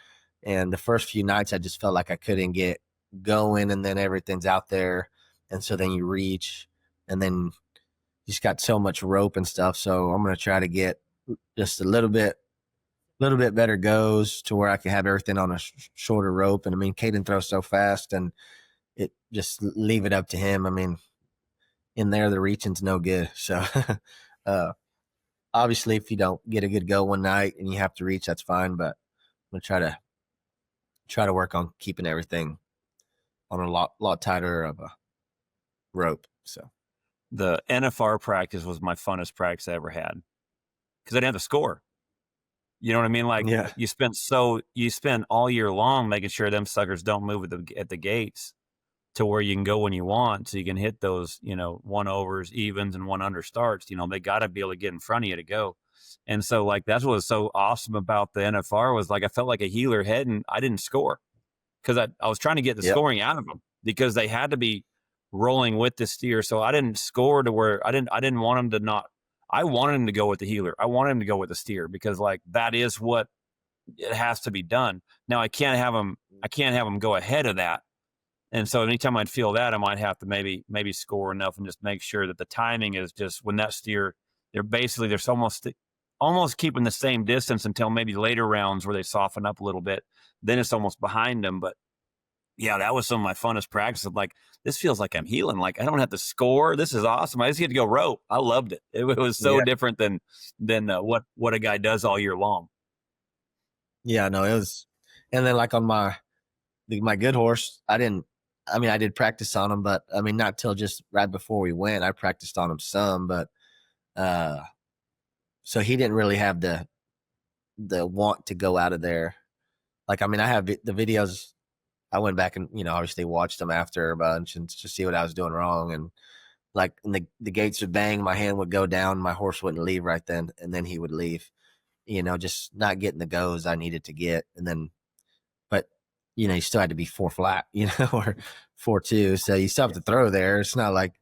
And the first few nights, I just felt like I couldn't get going, and then everything's out there. And so then you reach, and then you just got so much rope and stuff. So I'm going to try to get just a little bit better goes to where I can have everything on a shorter rope. And I mean, Caden throws so fast, and it just leave it up to him. I mean, in there, the reaching's no good. So, obviously, if you don't get a good go one night and you have to reach, that's fine. But I'm gonna try to work on keeping everything on a lot tighter of a rope. So the NFR practice was my funnest practice I ever had, because I didn't have to score. You know what I mean? Like, you spend all year long making sure them suckers don't move at the gates to where you can go when you want, so you can hit those, 1-overs, evens, and 1-under starts. They got to be able to get in front of you to go. And so, like, that's what was so awesome about the NFR, was like, I felt like a healer heading. I didn't score because I was trying to get the scoring out of them, because they had to be rolling with the steer. So I didn't score to where I didn't want them to not. I wanted him to go with the healer. I wanted him to go with the steer, because, like, that is what it has to be done. Now I can't have him go ahead of that. And so anytime I'd feel that, I might have to maybe score enough and just make sure that the timing is just when that steer, they're almost keeping the same distance until maybe later rounds where they soften up a little bit. Then it's almost behind them. But yeah, that was some of my funnest practice of, like, this feels like I'm healing. Like, I don't have to score. This is awesome. I just get to go rope. I loved it. It was so different than what a guy does all year long. Yeah, no, it was. And then, like, on my good horse, I did practice on him, but I mean, not till just right before we went. I practiced on him some, but so he didn't really have the want to go out of there. Like, I mean, I have the videos. I went back and, obviously watched them after a bunch and to see what I was doing wrong. And, like, the gates would bang, my hand would go down, my horse wouldn't leave right then, and then he would leave, just not getting the goes I needed to get. And then, but, you still had to be 4 flat, or 4-2. So you still have to throw there. It's not like,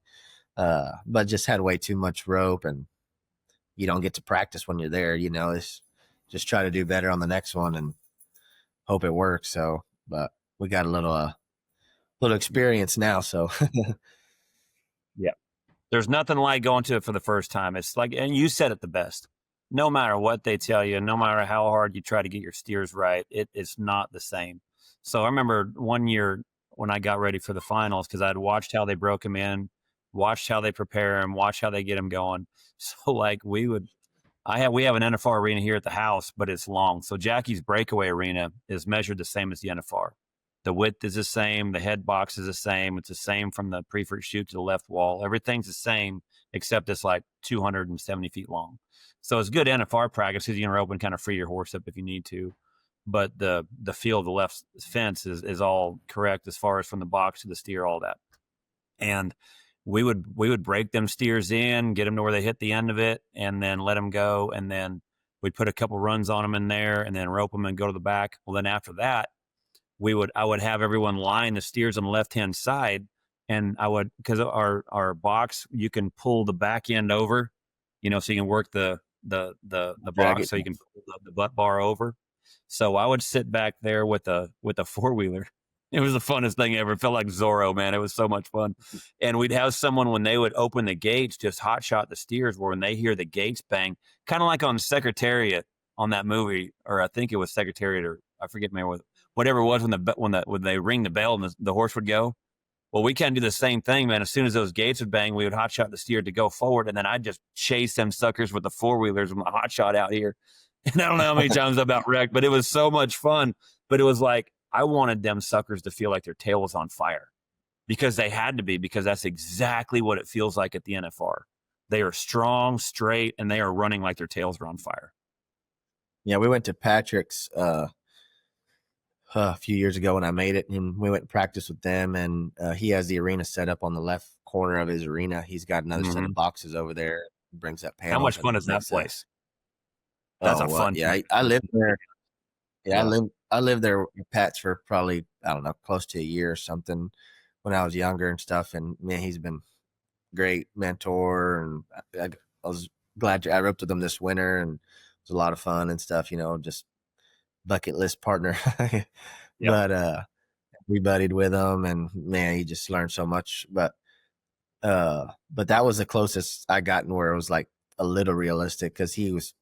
but just had way too much rope, and you don't get to practice when you're there, it's just try to do better on the next one and hope it works. So, but we got a little experience now. So yeah, there's nothing like going to it for the first time. It's like, and you said it the best, no matter what they tell you, no matter how hard you try to get your steers right, it's not the same. So I remember one year when I got ready for the finals, because I'd watched how they broke them in, watched how they prepare them, watched how they get them going. So, like, we have an NFR arena here at the house, but it's long. So Jackie's breakaway arena is measured the same as the NFR. The width is the same. The head box is the same. It's the same from the pre-fruit chute to the left wall. Everything's the same, except it's like 270 feet long. So it's good NFR practice, because you can rope and kind of free your horse up if you need to. But the feel of the left fence is all correct as far as from the box to the steer, all that. And we would break them steers in, get them to where they hit the end of it, and then let them go. And then we'd put a couple runs on them in there, and then rope them and go to the back. Well, then after that, I would have everyone line the steers on the left-hand side, and because our box, you can pull the back end over, so you can work the box, so you can pull the butt bar over. So I would sit back there with a 4-wheeler, It was the funnest thing ever. It felt like Zorro, man. It was so much fun. And we'd have someone, when they would open the gates, just hot shot the steers, where when they hear the gates bang, kind of like on Secretariat on that movie, or I think it was Secretariat, or I forget whatever it was, when they ring the bell and the horse would go. Well, we kind of do the same thing, man. As soon as those gates would bang, we would hot shot the steer to go forward, and then I'd just chase them suckers with the four-wheelers with my hot shot out here. And I don't know how many times I about wrecked, but it was so much fun. But it was like, I wanted them suckers to feel like their tail was on fire, because they had to be, because that's exactly what it feels like at the NFR. They are strong, straight, and they are running like their tails are on fire. Yeah, we went to Patrick's a few years ago when I made it, and we went and practiced with them, and he has the arena set up on the left corner of his arena. He's got another set of boxes over there. He brings up panels. How much fun is that place? That's a fun. Yeah, I lived there. Yeah, Yeah. I lived there with Pats for probably, I don't know, close to a year or something when I was younger and stuff. And man, he's been a great mentor, and I was glad I roped with him this winter, and it was a lot of fun and stuff. Just bucket list partner. But we buddied with him, and man, he just learned so much. But that was the closest I gotten where it was like a little realistic, because he was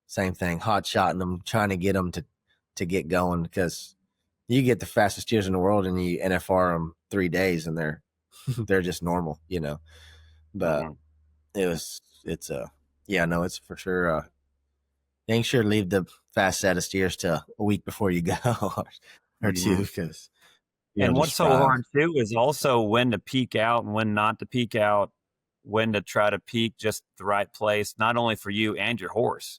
same thing, hot shotting them, trying to get them to get going, because you get the fastest steers in the world and you NFR them 3 days and they're just normal, but it's it's for sure. Make sure to leave the fast set of steers to a week before you go or two, because and what's so hard too is also when to peak out and when not to peak out, when to try to peak just the right place, not only for you and your horse.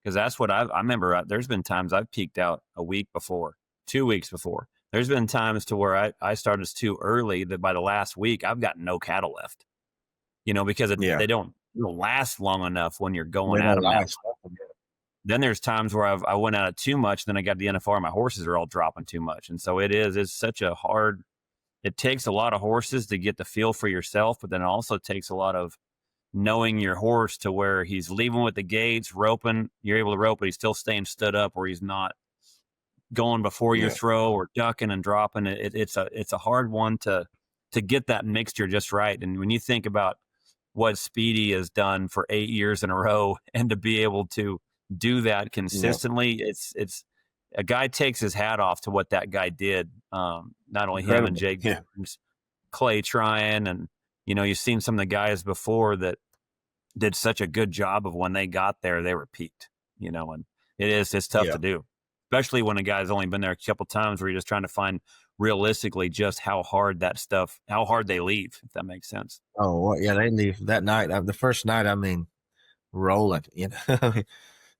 Because that's what I remember. There's been times I've peaked out a week before, 2 weeks before. There's been times to where I started too early that by the last week I've got no cattle left. Because they don't last long enough when you're going at them. Then there's times where I went at it too much. Then I got the NFR, my horses are all dropping too much. And so it's such a hard, it takes a lot of horses to get the feel for yourself, but then it also takes a lot of knowing your horse to where he's leaving with the gates, roping, you're able to rope, but he's still staying stood up, or he's not going before your throw or ducking and dropping. It's a hard one to get that mixture just right. And when you think about what Speedy has done for 8 years in a row, and to be able to do that consistently, it's a guy takes his hat off to what that guy did. Not only him and Jake, Clay Tryon, and you've seen some of the guys before that did such a good job of when they got there, they were peaked, and it's tough to do, especially when a guy's only been there a couple times, where you're just trying to find realistically just how hard they leave, if that makes sense. Oh, well, yeah, they leave that night. The first night, rolling,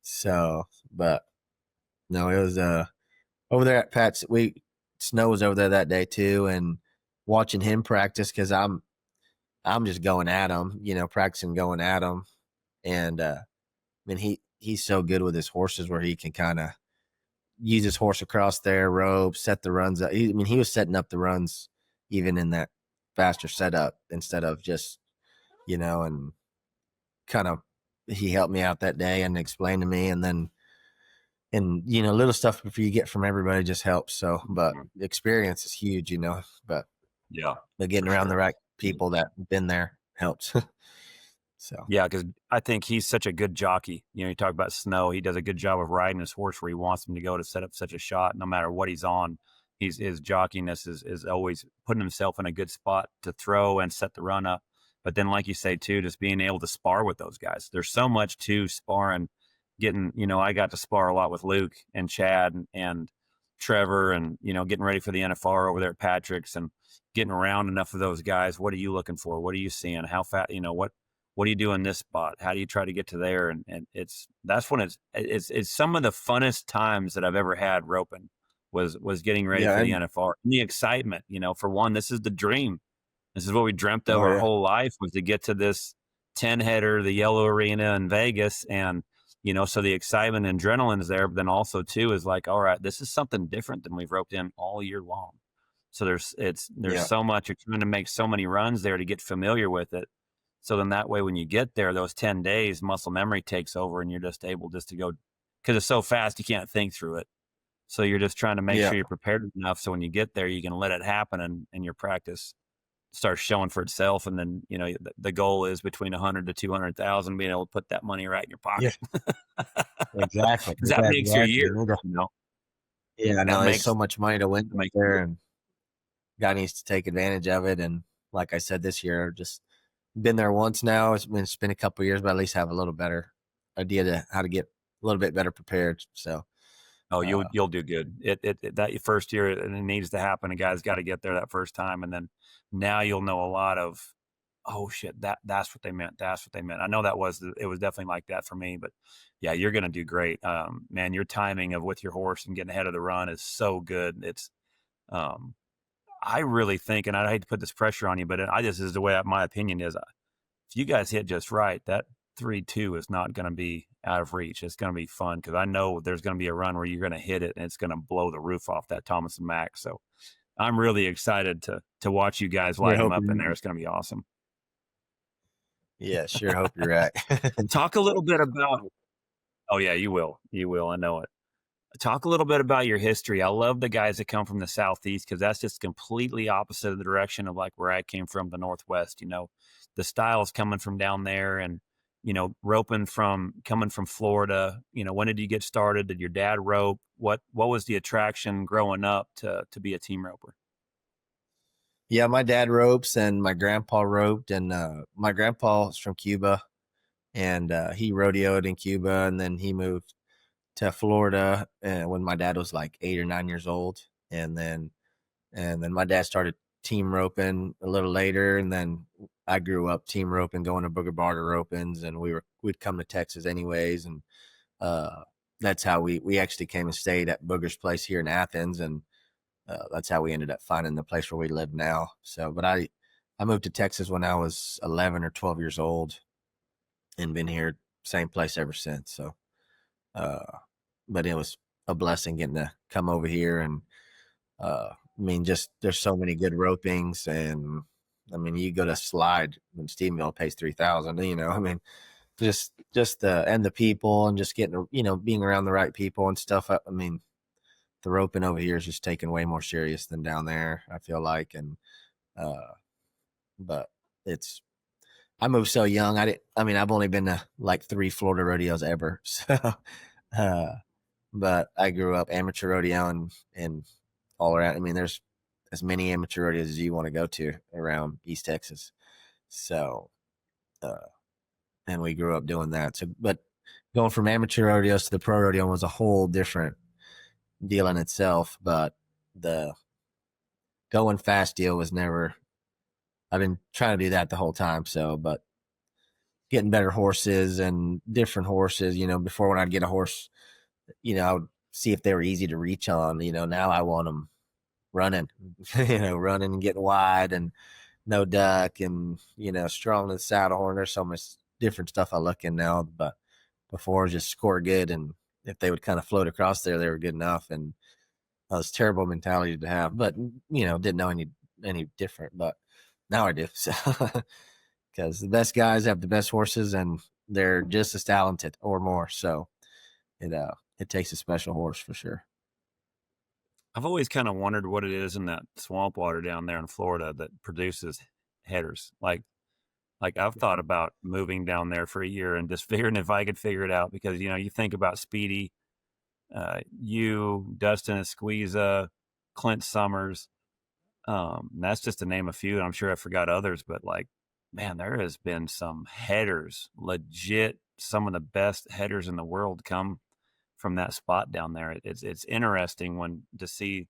So, but no, it was over there at Pat's. Snow was over there that day too, and watching him practice, because I'm just going at him, practicing going at him, and he's so good with his horses, where he can kind of use his horse across there, rope, set the runs up. He was setting up the runs even in that faster setup, instead of just and kind of. He helped me out that day and explained to me, and little stuff you get from everybody just helps. So, but the experience is huge, but getting around the right people that have been there helps. So, yeah, because I think he's such a good jockey. You talk about Snow, he does a good job of riding his horse where he wants him to go to set up such a shot, no matter what he's on. His jockeyness is always putting himself in a good spot to throw and set the run up. But then, like you say, too, just being able to spar with those guys. There's so much to sparring. I got to spar a lot with Luke and Chad and Trevor, and, getting ready for the NFR over there at Patrick's, and getting around enough of those guys. What are you looking for? What are you seeing? How fast, what do you do in this spot? How do you try to get to there? And that's when it's some of the funnest times that I've ever had roping was getting ready for the NFR. And the excitement, for one, this is the dream. This is what we dreamt of our whole life, was to get to this 10-header, the Yellow Arena in Vegas. And, so the excitement and adrenaline is there, but then also too is like, all right, this is something different than we've roped in all year long. So there's so much, you're trying to make so many runs there to get familiar with it. So then that way, when you get there, those 10 days, muscle memory takes over, and you're just able to go, because it's so fast, you can't think through it. So you're just trying to make Yeah. sure you're prepared enough so when you get there, you can let it happen and your practice starts showing for itself. And then, the goal is between 100 to 200,000, being able to put that money right in your Yeah. pocket. Exactly. Because that Yeah, makes your exactly. year, Yeah, that no, it's so makes, much money to win that up makes there, and guy needs to take advantage of it. And like I said, this year, just been there once now. It's been a couple of years, but at least have a little better idea to how to get a little bit better prepared. So, Oh, uh, you'll do good. That first year, and it needs to happen. A guy's got to get there that first time, and then now you'll know a lot of, oh shit, that's what they meant. That's what they meant. I know it was definitely like that for me, but yeah, you're gonna do great. Man, your timing of with your horse and getting ahead of the run is so good. Um, I really think, and I hate to put this pressure on you, but this is the way my opinion is. If you guys hit just right, that 3-2 is not going to be out of reach. It's going to be fun because I know there's going to be a run where you're going to hit it and it's going to blow the roof off that Thomas and Mack. So I'm really excited to watch you guys light them up in there. It's going to be awesome. yeah, sure hope you're right. Talk a little bit about. Oh yeah, you will. You will. I know it. Talk a little bit about your history. I love the guys that come from the Southeast because that's just completely opposite of the direction of like where I came from, the Northwest. The styles coming from down there and, roping coming from Florida. When did you get started? Did your dad rope? What was the attraction growing up to be a team roper? Yeah, my dad ropes and my grandpa roped, and my grandpa is from Cuba, and he rodeoed in Cuba, and then he moved to Florida when my dad was like 8 or 9 years old, and then my dad started team roping a little later, and then I grew up team roping, going to Booger Barter ropings, and we'd come to Texas anyways, and that's how we actually came and stayed at Booger's place here in Athens, and that's how we ended up finding the place where we live now. So, but I moved to Texas when I was 11 or 12 years old, and been here same place ever since. So, but it was a blessing getting to come over here, and just there's so many good ropings, and you go to Slide when Stephenville pays 3,000. Just the people, and just getting being around the right people and stuff. The roping over here is just taken way more serious than down there, I feel like, and but I moved so young. I've only been to like 3 Florida rodeos ever, so. Uh, but I grew up amateur rodeo and all around. There's as many amateur rodeos as you want to go to around East Texas. So, and we grew up doing that. So, but going from amateur rodeos to the pro rodeo was a whole different deal in itself. But the going fast deal was never. I've been trying to do that the whole time. So, but getting better horses and different horses. Before when I'd get a horse, I would see if they were easy to reach on. Now I want them running, running and getting wide and no duck and, strong in the saddle horn. There's so much different stuff I look in now, but before just score good. And if they would kind of float across there, they were good enough. And that was a terrible mentality to have, but, didn't know any different, but now I do. So, because the best guys have the best horses and they're just as talented or more. So it takes a special horse for sure. I've always kind of wondered what it is in that swamp water down there in Florida that produces headers. Like I've thought about moving down there for a year and just figuring if I could figure it out because, you think about Speedy, you, Dustin Esquiza, Clint Summers. That's just to name a few. And I'm sure I forgot others, but like, man, there has been some headers, legit, some of the best headers in the world come from that spot down there. It's interesting to see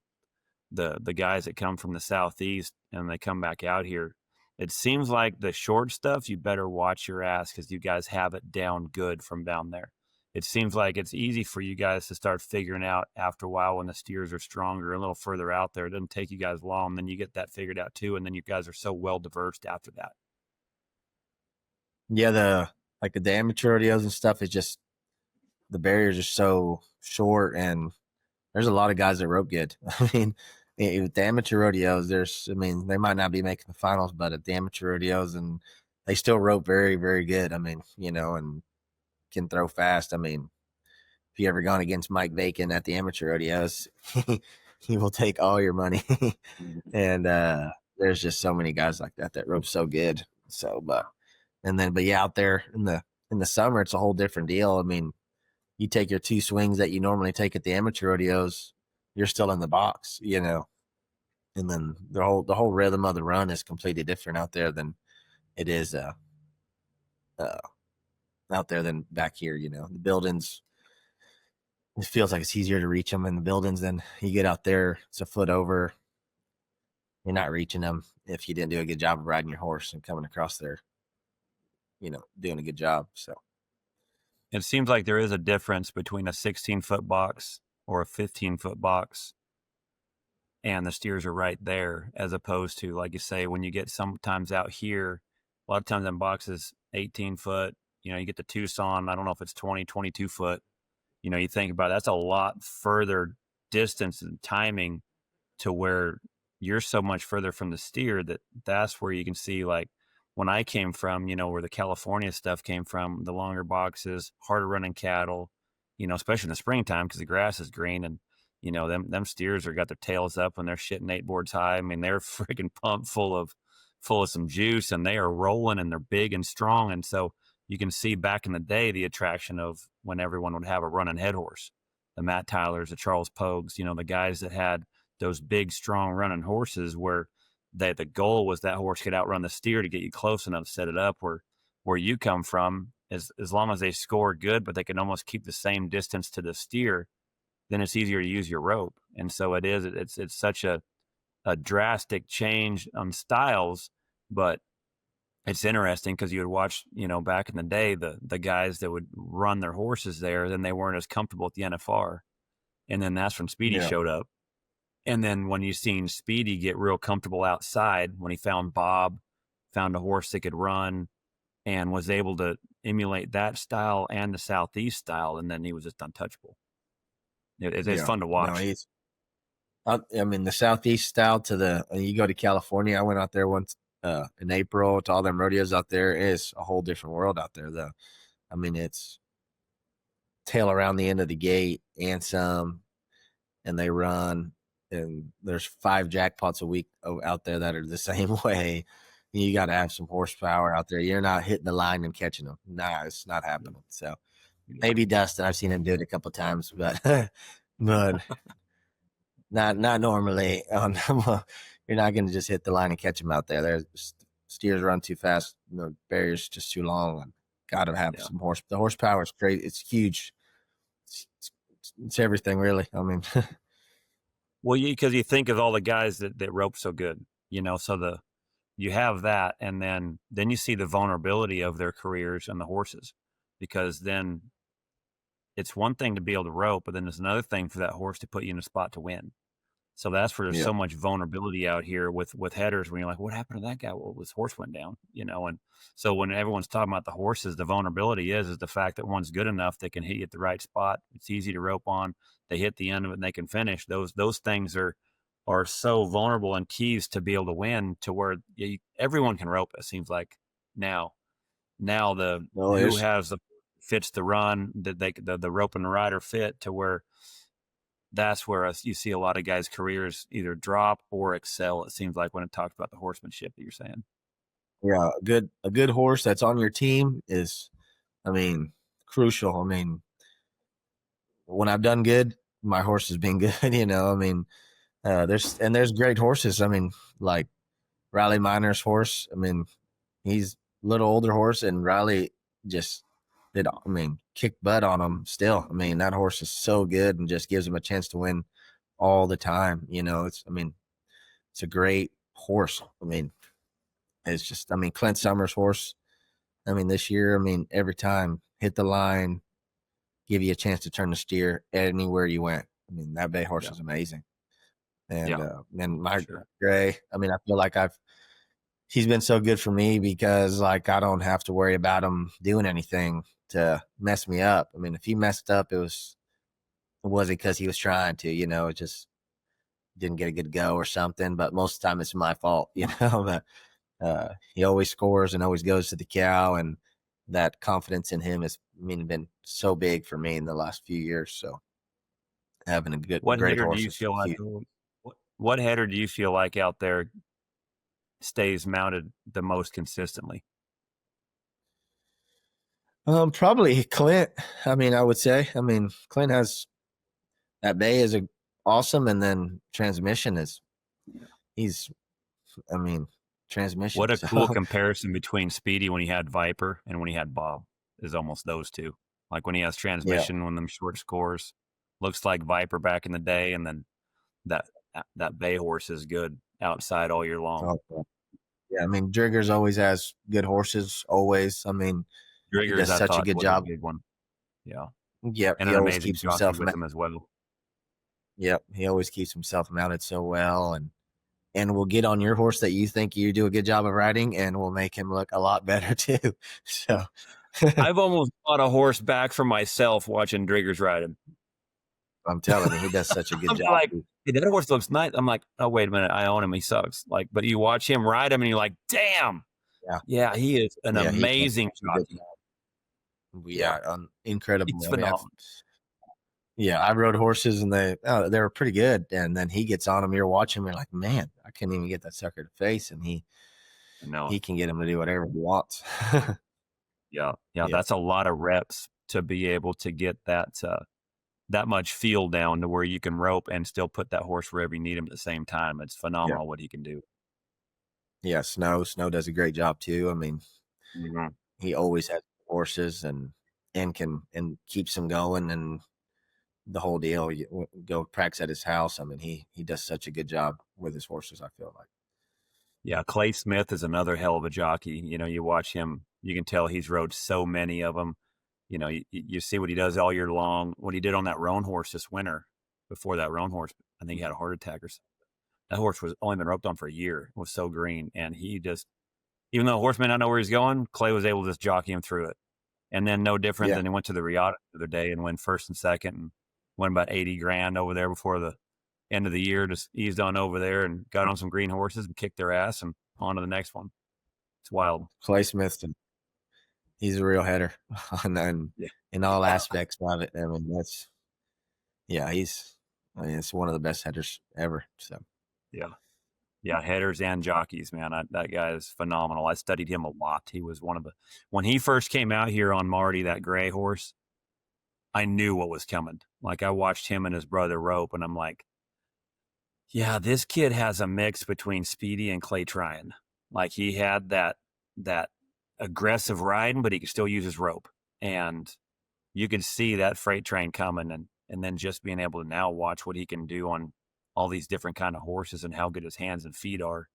the guys that come from the Southeast and they come back out here. It seems like the short stuff, you better watch your ass because you guys have it down good from down there. It seems like it's easy for you guys to start figuring out after a while when the steers are stronger, a little further out there. It doesn't take you guys long. Then you get that figured out too. And then you guys are so well diversed after that. Yeah. The amateur rodeos and stuff is just, the barriers are so short, and there's a lot of guys that rope good. With the amateur rodeos, they might not be making the finals, but at the amateur rodeos, and they still rope very, very good. And can throw fast. if you ever gone against Mike Bacon at the amateur rodeos, he will take all your money. And there's just so many guys like that rope so good. So, but yeah, out there in the summer, it's a whole different deal. I mean, you take your 2 swings that you normally take at the amateur rodeos, you're still in the box, you know. And then the whole rhythm of the run is completely different out there than it is out there than back here. You know, the buildings, it feels like it's easier to reach them in the buildings than you get out there. It's a foot over. You're not reaching them if you didn't do a good job of riding your horse and coming across there, you know, doing a good job. So it seems like there is a difference between a 16-foot box or a 15-foot box, and the steers are right there, as opposed to, like you say, when you get sometimes out here, a lot of times in boxes, 18-foot, you know, you get to Tucson, I don't know if it's 20, 22 foot, you know, you think about it, that's a lot further distance and timing to where you're so much further from the steer that's where you can see, like, when I came from, you know, where the California stuff came from, the longer boxes, harder running cattle, you know, especially in the springtime because the grass is green, and, you know, them steers got their tails up when they're shitting 8 boards high. I mean, they're freaking pumped full of some juice, and they are rolling, and they're big and strong. And so you can see back in the day the attraction of when everyone would have a running head horse, the Matt Tylers, the Charles Pogues, you know, the guys that had those big, strong running horses where the goal was that horse could outrun the steer to get you close enough to set it up. Where you come from, as long as they score good, but they can almost keep the same distance to the steer, then it's easier to use your rope. And so it's such a drastic change on styles, but it's interesting because you would watch, you know, back in the day, the guys that would run their horses there, then they weren't as comfortable at the NFR. And then that's when Speedy showed up. And then when you seen Speedy get real comfortable outside, when he found a horse that could run and was able to emulate that style and the Southeast style, and then he was just untouchable. It's fun to watch. No, I mean, the Southeast style you go to California. I went out there once in April to all them rodeos out there. It is a whole different world out there, though. I mean, it's tail around the end of the gate and some, and they run. And there's 5 jackpots a week out there that are the same way. You got to have some horsepower out there. You're not hitting the line and catching them. Nah, it's not happening. So maybe Dustin, I've seen him do it a couple of times, but not normally. You're not going to just hit the line and catch them out there. There's steers run too fast. You know, barriers just too long. Got to have some horse. The horsepower is crazy. It's huge. It's everything, really. I mean. Well, because you think of all the guys that rope so good, you know, so you have that, and then you see the vulnerability of their careers and the horses, because then it's one thing to be able to rope, but then there's another thing for that horse to put you in a spot to win. So that's where there's so much vulnerability out here with headers, when you're like, what happened to that guy? Well, his horse went down, you know. And so when everyone's talking about the horses, the vulnerability is the fact that one's good enough, they can hit you at the right spot. It's easy to rope on. They hit the end of it and they can finish. Those things are so vulnerable and keys to be able to win, to where everyone can rope. It seems like now who has the fits the run, that the rope and the rider fit, to where that's where you see a lot of guys' careers either drop or excel. It seems like, when it talks about the horsemanship that you're saying. Yeah, a good horse that's on your team is, I mean, crucial. I mean, when I've done good, my horse has been good. You know, I mean, there's great horses. I mean, like Riley Miner's horse. I mean, he's a little older horse, and Riley just kick butt on him still. I mean, that horse is so good and just gives him a chance to win all the time. You know, it's a great horse. I mean, it's just, Clint Summers' horse. I mean, this year, every time hit the line, give you a chance to turn the steer anywhere you went. I mean, that bay horse is amazing. And then my Gray, I feel like he's been so good for me, because like, I don't have to worry about him doing anything to mess me up. I mean, if he messed up, it wasn't because he was trying to, you know, it just didn't get a good go or something. But most of the time it's my fault, you know. But he always scores and always goes to the cow, and that confidence in him has been so big for me in the last few years. So having a What great header do horse you is feel like? huge. What header do you feel like out there stays mounted the most consistently? Probably Clint. I would say. Clint has that bay is awesome, and then transmission is he's. Transmission. What a cool So comparison between Speedy when he had Viper and when he had Bob is almost those two. Like when he has yeah, transmission, when them short scores, looks like Viper back in the day, and then that bay horse is good outside all year long. yeah. Drigger's always has good horses. Always. He Driggers, does I such a thought, good was job. a big one. Yeah, Yep, and he an always amazing keeps jockey himself. with him as well. Yep, he always keeps himself mounted so well, and will get on your horse that you think you do a good job of riding, and will make him look a lot better too. So I've almost bought a horse back for myself watching Driggers ride him. I'm telling you, he does such a good I'm job. like, hey, that horse looks nice. I'm like, oh, wait a minute, I own him. He sucks. Like, but you watch him ride him, and you're like, damn, yeah, he is an amazing jockey. Incredible. It's phenomenal. Yeah, I rode horses, and they were pretty good. And then he gets on them. You're watching. You're like, man, I can't even get that sucker to face, and he can get him to do whatever he wants. Yeah, that's a lot of reps to be able to get that much feel down to where you can rope and still put that horse wherever you need him at the same time. It's phenomenal what he can do. Yeah, Snow does a great job too. Mm-hmm. He always has horses and keeps them going, and the whole deal. You go practice at his house. He does such a good job with his horses, I feel like. Yeah, Clay Smith is another hell of a jockey. You watch him, you can tell he's rode so many of them. You see what he does all year long. What he did on that roan horse this winter, before that roan horse, I think he had a heart attack or something. That horse was only been roped on for a year. It was so green. And he just, even though the horse may not know where he's going, Clay was able to just jockey him through it. And then no different than he went to the Riata the other day and went first and second and won about 80 grand over there before the end of the year. Just eased on over there and got on some green horses and kicked their ass and on to the next one. It's wild. Clay Smith, he's a real header in all aspects of it. It's one of the best headers ever. So yeah, headers and jockeys, man. That guy is phenomenal. I studied him a lot. He was when he first came out here on Marty, that gray horse, I knew what was coming. Like I watched him and his brother rope, and I'm like, yeah, this kid has a mix between Speedy and Clay Tryon. Like he had that aggressive riding, but he could still use his rope. And you could see that freight train coming, and then just being able to now watch what he can do on all these different kind of horses and how good his hands and feet are,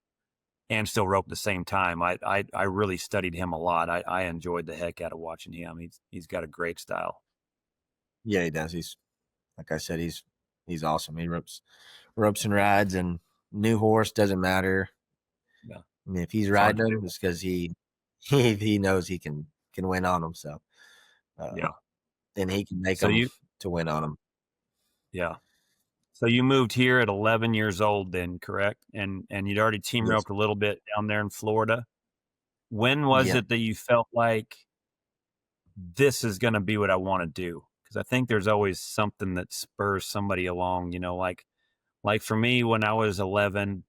and still rope at the same time. I really studied him a lot. I enjoyed the heck out of watching him. He's got a great style. Yeah, he does. He's, like I said, he's awesome. He ropes and rides, and new horse doesn't matter. Yeah. If he's riding him, it's because he knows he can win on him. So then he can make them to win on him. Yeah. So you moved here at 11 years old then, correct? And you'd already team roped a little bit down there in Florida. When was it that you felt like this is going to be what I want to do? Because I think there's always something that spurs somebody along, like for me, when I was 11,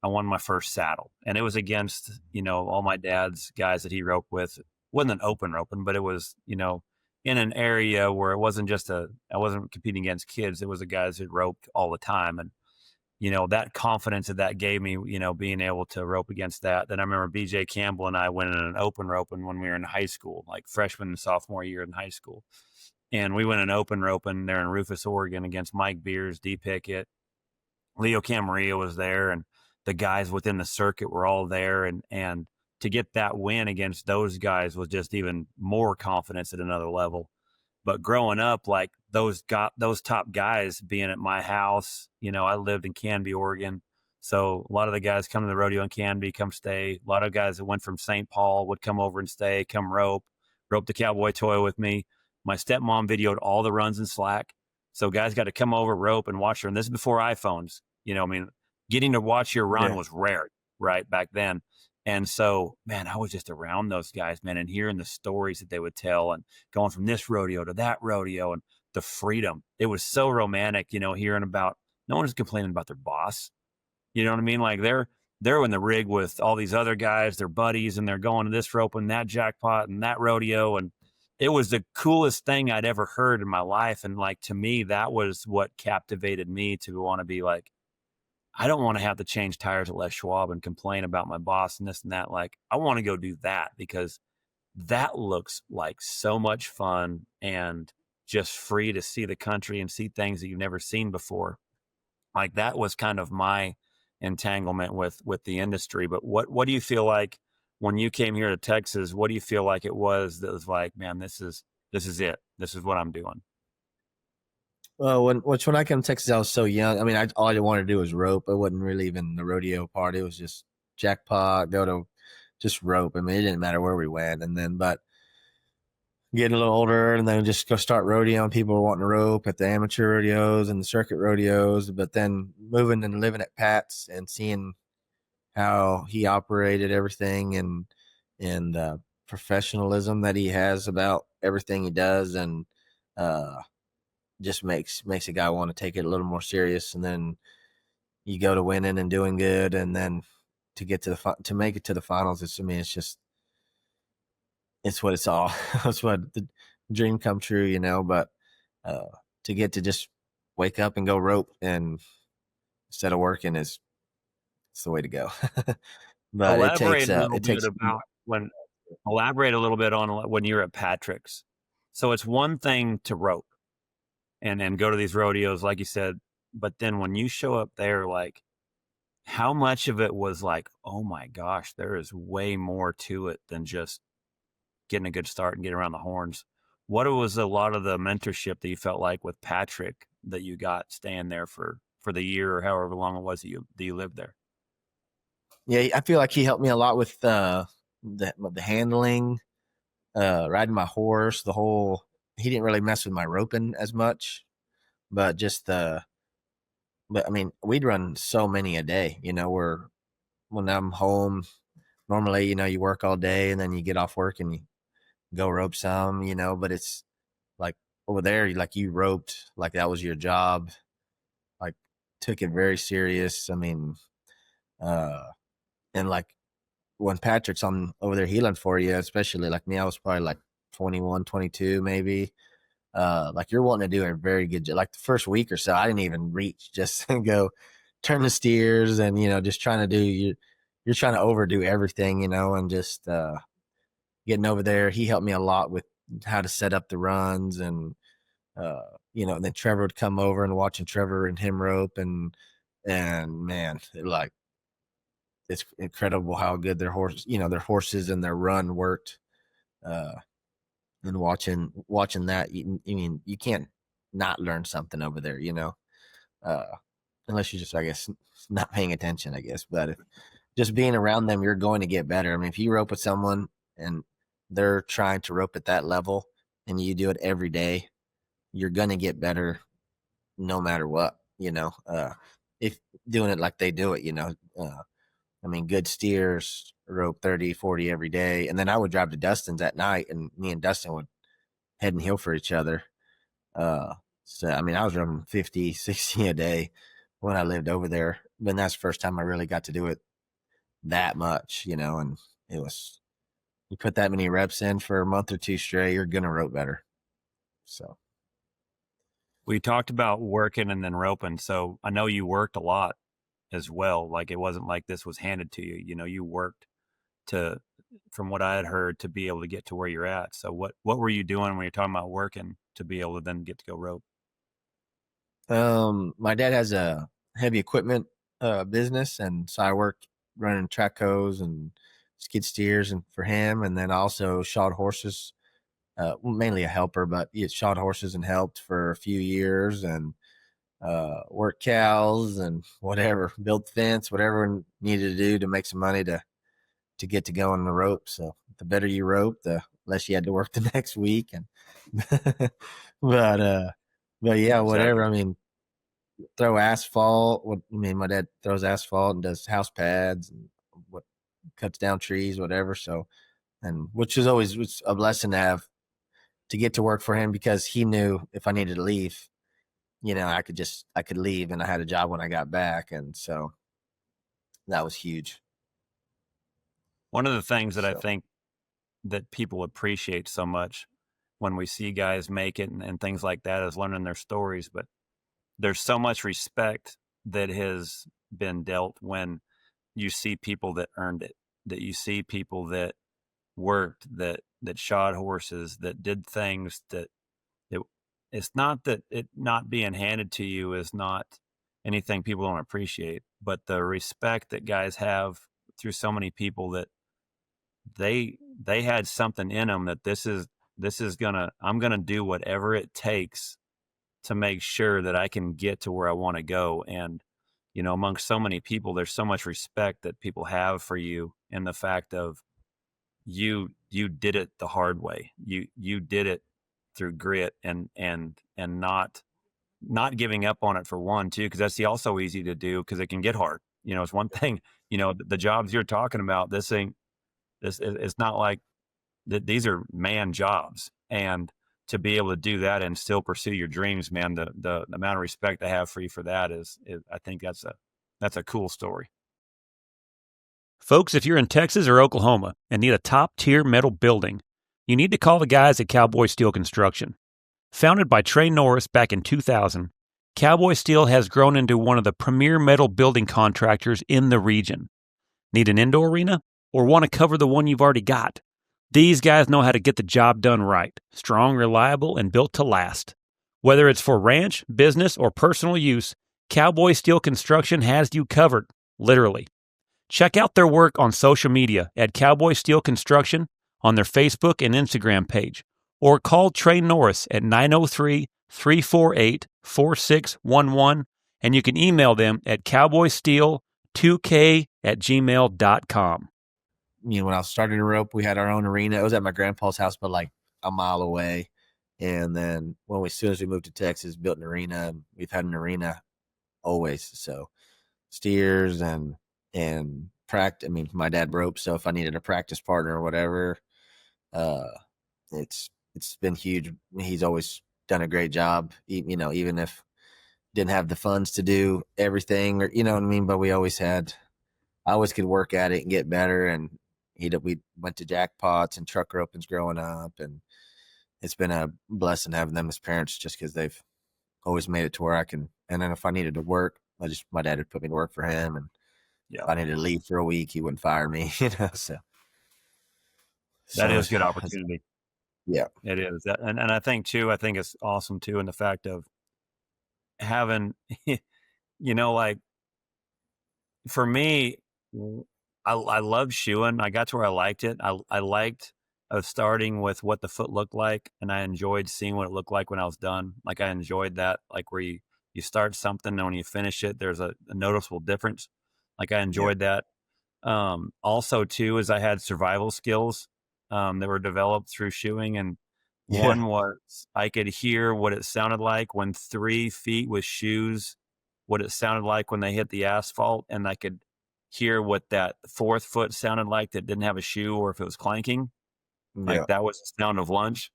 I won my first saddle, and it was against, all my dad's guys that he roped with. It wasn't an open roping, but it was, in an area where it wasn't I wasn't competing against kids. It was the guys who roped all the time. And, that confidence that gave me, being able to rope against that. Then I remember BJ Campbell and I went in an open roping when we were in high school, like freshman and sophomore year in high school. And we went in open roping there in Rufus, Oregon against Mike Beers, D. Pickett, Leo Camarillo was there, and the guys within the circuit were all there. And to get that win against those guys was just even more confidence at another level. But growing up, like those top guys being at my house, I lived in Canby, Oregon. So a lot of the guys come to the rodeo in Canby, come stay. A lot of guys that went from St. Paul would come over and stay, come rope the cowboy toy with me. My stepmom videoed all the runs in slack. So guys got to come over, rope, and watch her. And this is before iPhones. Getting to watch your run was rare, right, back then. And so, man, I was just around those guys, man, and hearing the stories that they would tell and going from this rodeo to that rodeo and the freedom. It was so romantic, hearing about no one is complaining about their boss. You know what I mean? Like they're in the rig with all these other guys, their buddies, and they're going to this rope and that jackpot and that rodeo. And it was the coolest thing I'd ever heard in my life. And like, to me, that was what captivated me to want to be like, I don't want to have to change tires at Les Schwab and complain about my boss and this and that. Like, I want to go do that because that looks like so much fun and just free to see the country and see things that you've never seen before. Like, that was kind of my entanglement with the industry. But what do you feel like when you came here to Texas? What do you feel like it was that was like, man, this is it. This is what I'm doing. Well, when I came to Texas, I was so young. I mean, all I wanted to do was rope. I wasn't really even the rodeo part. It was just jackpot, go to just rope. I mean, it didn't matter where we went. And then, but getting a little older and then just go start rodeoing. People were wanting to rope at the amateur rodeos and the circuit rodeos. But then moving and living at Pat's and seeing how he operated everything and professionalism that he has about everything he does, and just makes a guy want to take it a little more serious. And then you go to winning and doing good, and then to get to to make it to the finals, it's what it's all. It's what the dream come true, but to get to just wake up and go rope and instead of working it's the way to go. But elaborate a little bit on when you're at Patrick's. So it's one thing to rope and go to these rodeos, like you said, but then when you show up there, like, how much of it was like, oh my gosh, there is way more to it than just getting a good start and getting around the horns? What was a lot of the mentorship that you felt like with Patrick that you got staying there for the year or however long it was that you lived there? Yeah, I feel like he helped me a lot with the handling, riding my horse, he didn't really mess with my roping as much, but I mean, we'd run so many a day, when I'm home, normally, you work all day and then you get off work and you go rope some, but it's like over there, like you roped, like that was your job, like took it very serious. I mean, and like when Patrick's on over there healing for you, especially like me, I was probably like 21, 22 maybe. Like you're wanting to do a very good job. Like the first week or so, I didn't even reach, just go turn the steers and, just trying to do, you're trying to overdo everything, and just getting over there. He helped me a lot with how to set up the runs and, and then Trevor would come over and watching Trevor and him rope and man, it's incredible how good their horses and their run worked. And watching that, I mean, you can't not learn something over there, unless you just, I guess, not paying attention, I guess. But just being around them, you're going to get better. I mean, if you rope with someone and they're trying to rope at that level and you do it every day, you're going to get better no matter what, if doing it like they do it, I mean, good steers rope 30, 40 every day. And then I would drive to Dustin's at night and me and Dustin would head and heel for each other. So, I mean, I was running 50, 60 a day when I lived over there. But that's the first time I really got to do it that much, and it was, you put that many reps in for a month or two straight, you're going to rope better. So. We talked about working and then roping. So I know you worked a lot as well. Like, it wasn't like this was handed to you. You worked from what I had heard, to be able to get to where you're at. So what were you doing when you're talking about working to be able to then get to go rope? My dad has a heavy equipment business, and so I worked running track hose and skid steers and for him, and then also shod horses, mainly a helper, but he shod horses and helped for a few years, and work cows and whatever, build fence, whatever needed to do to make some money to get to go on the rope. So the better you rope, the less you had to work the next week. And but yeah, whatever. I mean, throw asphalt. My dad throws asphalt and does house pads and cuts down trees, whatever. So, and which was a blessing to have to get to work for him, because he knew if I needed to leave, I could leave, and I had a job when I got back. And so that was huge. One of the things that I So, think that people appreciate so much when we see guys make it and things like that is learning their stories. But there's so much respect that has been dealt when you see people that earned it, that you see people that worked, that shod horses, that did things that it's not that it not being handed to you is not anything people don't appreciate, but the respect that guys have through so many people that they had something in them that I'm gonna do whatever it takes to make sure that I can get to where I want to go. And amongst so many people, there's so much respect that people have for you, and the fact of you did it the hard way. You did it through grit and not giving up on it, for one, too, because that's also easy to do, because it can get hard. It's one thing, the jobs you're talking about, it's not like that. These are man jobs, and to be able to do that and still pursue your dreams, man, the amount of respect I have for you for that is I think that's a cool story. Folks, if you're in Texas or Oklahoma and need a top-tier metal building, you need to call the guys at Cowboy Steel Construction. Founded by Trey Norris back in 2000, Cowboy Steel has grown into one of the premier metal building contractors in the region. Need an indoor arena? Or want to cover the one you've already got? These guys know how to get the job done right. Strong, reliable, and built to last. Whether it's for ranch, business, or personal use, Cowboy Steel Construction has you covered, literally. Check out their work on social media at Cowboy Steel Construction on their Facebook and Instagram page, or call Trey Norris at 903-348-4611, and you can email them at cowboysteel2k@gmail.com. when I was starting to rope, we had our own arena. It was at my grandpa's house, but like a mile away. And then as soon as we moved to Texas, built an arena, and we've had an arena always. So steers and practice. I mean, my dad roped, so if I needed a practice partner or whatever, it's been huge. He's always done a great job, even if didn't have the funds to do everything, or what I mean. But I always could work at it and get better. And we went to jackpots and truck ropings growing up, and it's been a blessing having them as parents, just because they've always made it to where I can. And then if I needed to work, my dad would put me to work for him, and if I needed to leave for a week, he wouldn't fire me. So that is good opportunity. Yeah, it is. And I think too, it's awesome too, in the fact of having, like, for me, I love shoeing. I got to where I liked it. I liked starting with what the foot looked like, and I enjoyed seeing what it looked like when I was done. Like, I enjoyed that, like, where you start something and when you finish it, there's a noticeable difference. Like, I enjoyed that. Also too, is I had survival skills that were developed through shoeing, and one was I could hear what it sounded like when 3 feet with shoes, what it sounded like when they hit the asphalt, and I could hear what that 4th foot sounded like that didn't have a shoe, or if it was clanking. Like, that was the sound of lunch.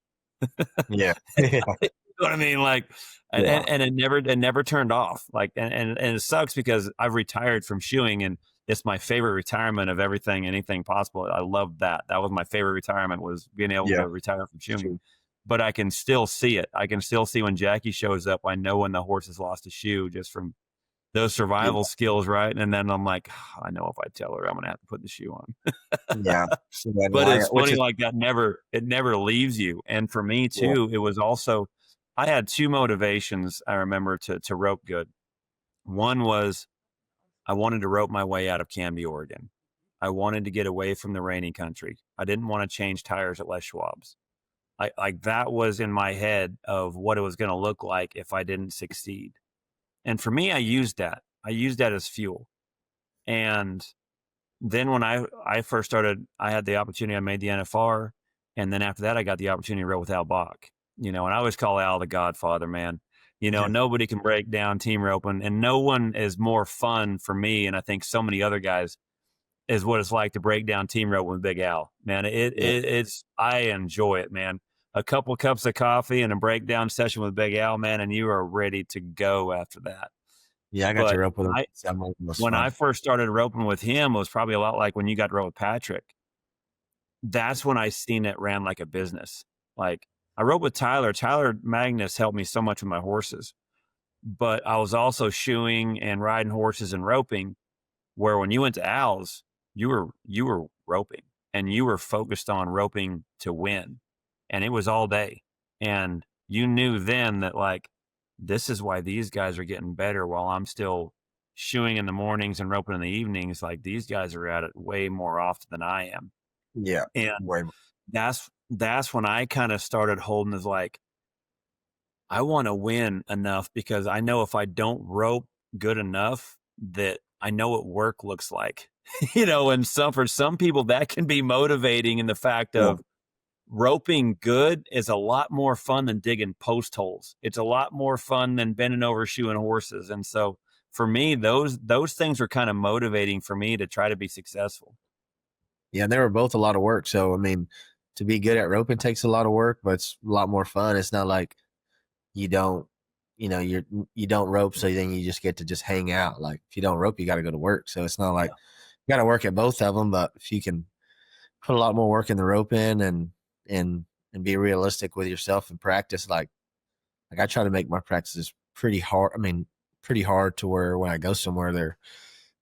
Yeah. You know what I mean? Like, and it never turned off. Like, and it sucks because I've retired from shoeing, and it's my favorite retirement of anything possible. I love that. That was my favorite retirement, was being able to retire from shoeing. But I can still see it. I can still see when Jackie shows up. I know when the horse has lost a shoe, just from those survival skills, right? And then I'm like, I know if I tell her, I'm going to have to put the shoe on. So but it's funny, like, that it never leaves you. And for me too, it was also, I had 2 motivations, I remember, to rope good. One was I wanted to rope my way out of Canby, Oregon. I wanted to get away from the rainy country. I didn't want to change tires at Les Schwab's. Like, that was in my head of what it was going to look like if I didn't succeed. And for me, I used that as fuel. And then when I first started, I had the opportunity, I made the NFR. And then after that, I got the opportunity to rope with Al Bach, and I always call Al the Godfather, man. Nobody can break down team roping, and no one is more fun for me. And I think so many other guys is what it's like to break down team rope with Big Al. Man, it's I enjoy it, man. A couple cups of coffee and a breakdown session with Big Al, man, and you are ready to go after that. Yeah, I got to But rope with him. when I first started roping with him, it was probably a lot like when you got to rope with Patrick. That's when I seen it ran like a business. Like I rode with Tyler. Tyler Magnus helped me so much with my horses, but I was also shoeing and riding horses and roping. Where when you went to Al's, you were roping and you were focused on roping to win, and it was all day. And you knew then that like this is why these guys are getting better while I'm still shoeing in the mornings and roping in the evenings. Like these guys are at it way more often than I am. Yeah. And Way more. that's when I kind of started holding as like, I want to win enough because I know if I don't rope good enough that I know what work looks like, and for some people that can be motivating in the fact of roping good is a lot more fun than digging post holes. It's a lot more fun than bending over shoeing horses. And so for me, those things were kind of motivating for me to try to be successful. Yeah, they were both a lot of work. So, I mean, to be good at roping takes a lot of work, but it's a lot more fun. It's not like you don't, you don't rope, so then you just get to just hang out. Like if you don't rope, you got to go to work. So it's not like you got to work at both of them, but if you can put a lot more work in the roping and be realistic with yourself and practice, like I try to make my practices pretty hard. I mean, pretty hard to where when I go somewhere,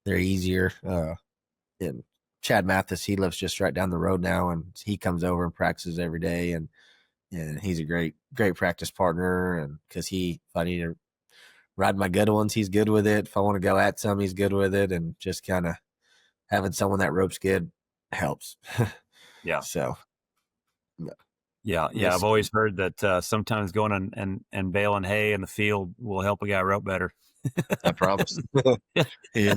they're easier. And Chad Mathis, he lives just right down the road now, and he comes over and practices every day, and he's a great practice partner. And because if I need to ride my good ones, he's good with it. If I want to go at some, he's good with it. And just kind of having someone that ropes good helps. Yeah. So. Yeah. I've always heard that sometimes going and baling hay in the field will help a guy rope better. I promise. Yeah.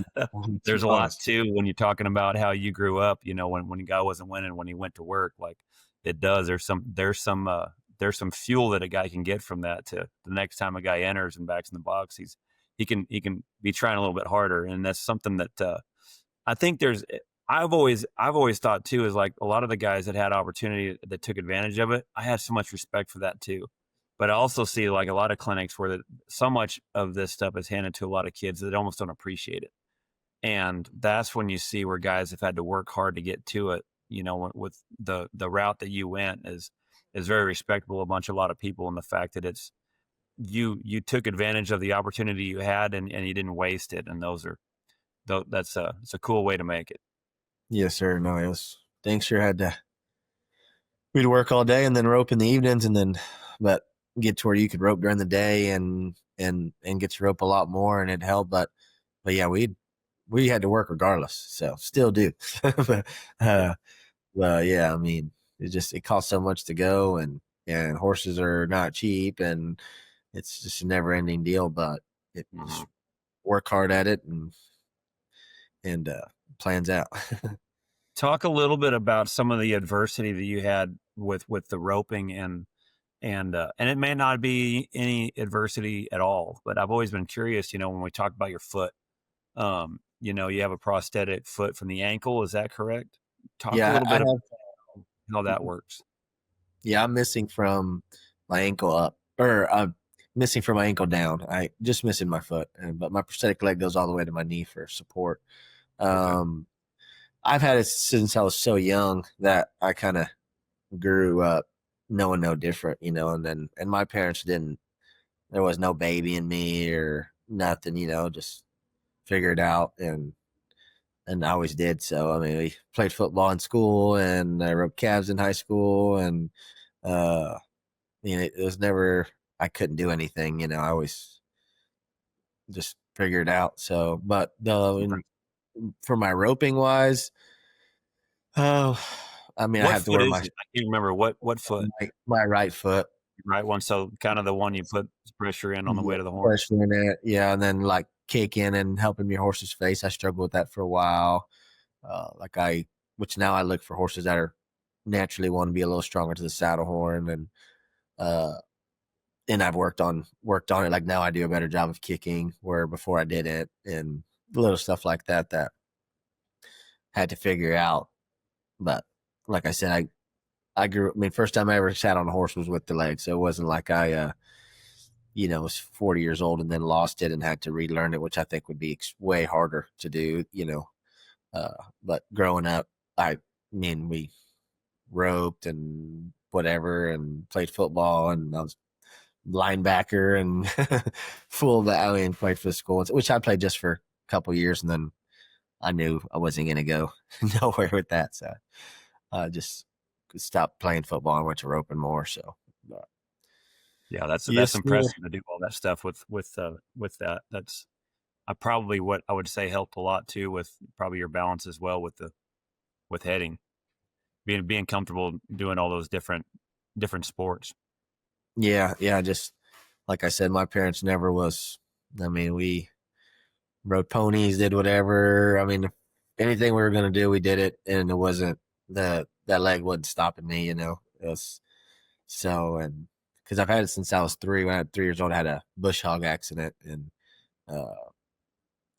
There's a lot too when you're talking about how you grew up. When a guy wasn't winning, when he went to work, like it does. There's some fuel that a guy can get from that to the next time a guy enters and backs in the box. He can be trying a little bit harder, and that's something that I think I've always thought too is like a lot of the guys that had opportunity that took advantage of it. I have so much respect for that too. But I also see like a lot of clinics where so much of this stuff is handed to a lot of kids that almost don't appreciate it. And that's when you see where guys have had to work hard to get to it. With the route that you went is very respectable a lot of people, and the fact that it's you took advantage of the opportunity you had and you didn't waste it. And it's a cool way to make it. Yes, sir. No, it was. Thanks. Sure we'd work all day and then rope in the evenings, but get to where you could rope during the day and get to rope a lot more, and it helped. But yeah, we had to work regardless. So still do. Well, yeah, I mean, it costs so much to go, and horses are not cheap, and it's just a never ending deal, but just work hard at it and plans out. Talk a little bit about some of the adversity that you had with the roping and it may not be any adversity at all, but I've always been curious, when we talk about your foot, you have a prosthetic foot from the ankle. Is that correct? Talk a little bit about how that works. Yeah, I'm missing from my ankle up, or I'm missing from my ankle down. I just missing my foot, but my prosthetic leg goes all the way to my knee for support. Okay. I've had it since I was so young that I kind of grew up knowing no different, and my parents didn't, there was no baby in me or nothing, just figure it out. And I always did. So, I mean, we played football in school, and I roped calves in high school, and, it was never, I couldn't do anything, I always just figured it out. So, but for my roping wise, I mean, what I have to wear I can't remember what foot. My right foot. Right one. So kind of the one you put pressure in on the way to the horse. Pressure in it. Yeah. And then like kicking and helping your horse's face. I struggled with that for a while. Which now I look for horses that are naturally want to be a little stronger to the saddle horn. And I've worked on it. Like now I do a better job of kicking where before I didn't, and little stuff like that had to figure out. But like I said, I grew. I mean, first time I ever sat on a horse was with the leg, so it wasn't like I was 40 years old and then lost it and had to relearn it, which I think would be way harder to do. But growing up, we roped and whatever and played football, and I was linebacker and fullback. I mean, played for the school, which I played just for a couple years, and then I knew I wasn't going to go nowhere with that, so I just stopped playing football and went to roping more. So, Yeah, that's yes, impressive to do all that stuff with that. That's probably what I would say helped a lot too with probably your balance as well with heading, being comfortable doing all those different sports. yeah. Just like I said, my parents never was. I mean, we rode ponies, did whatever. I mean, anything we were going to do, we did it, and it wasn't that leg wasn't stopping me. It was so, and because I've had it since I was 3. When I was 3 years old, I had a bush hog accident and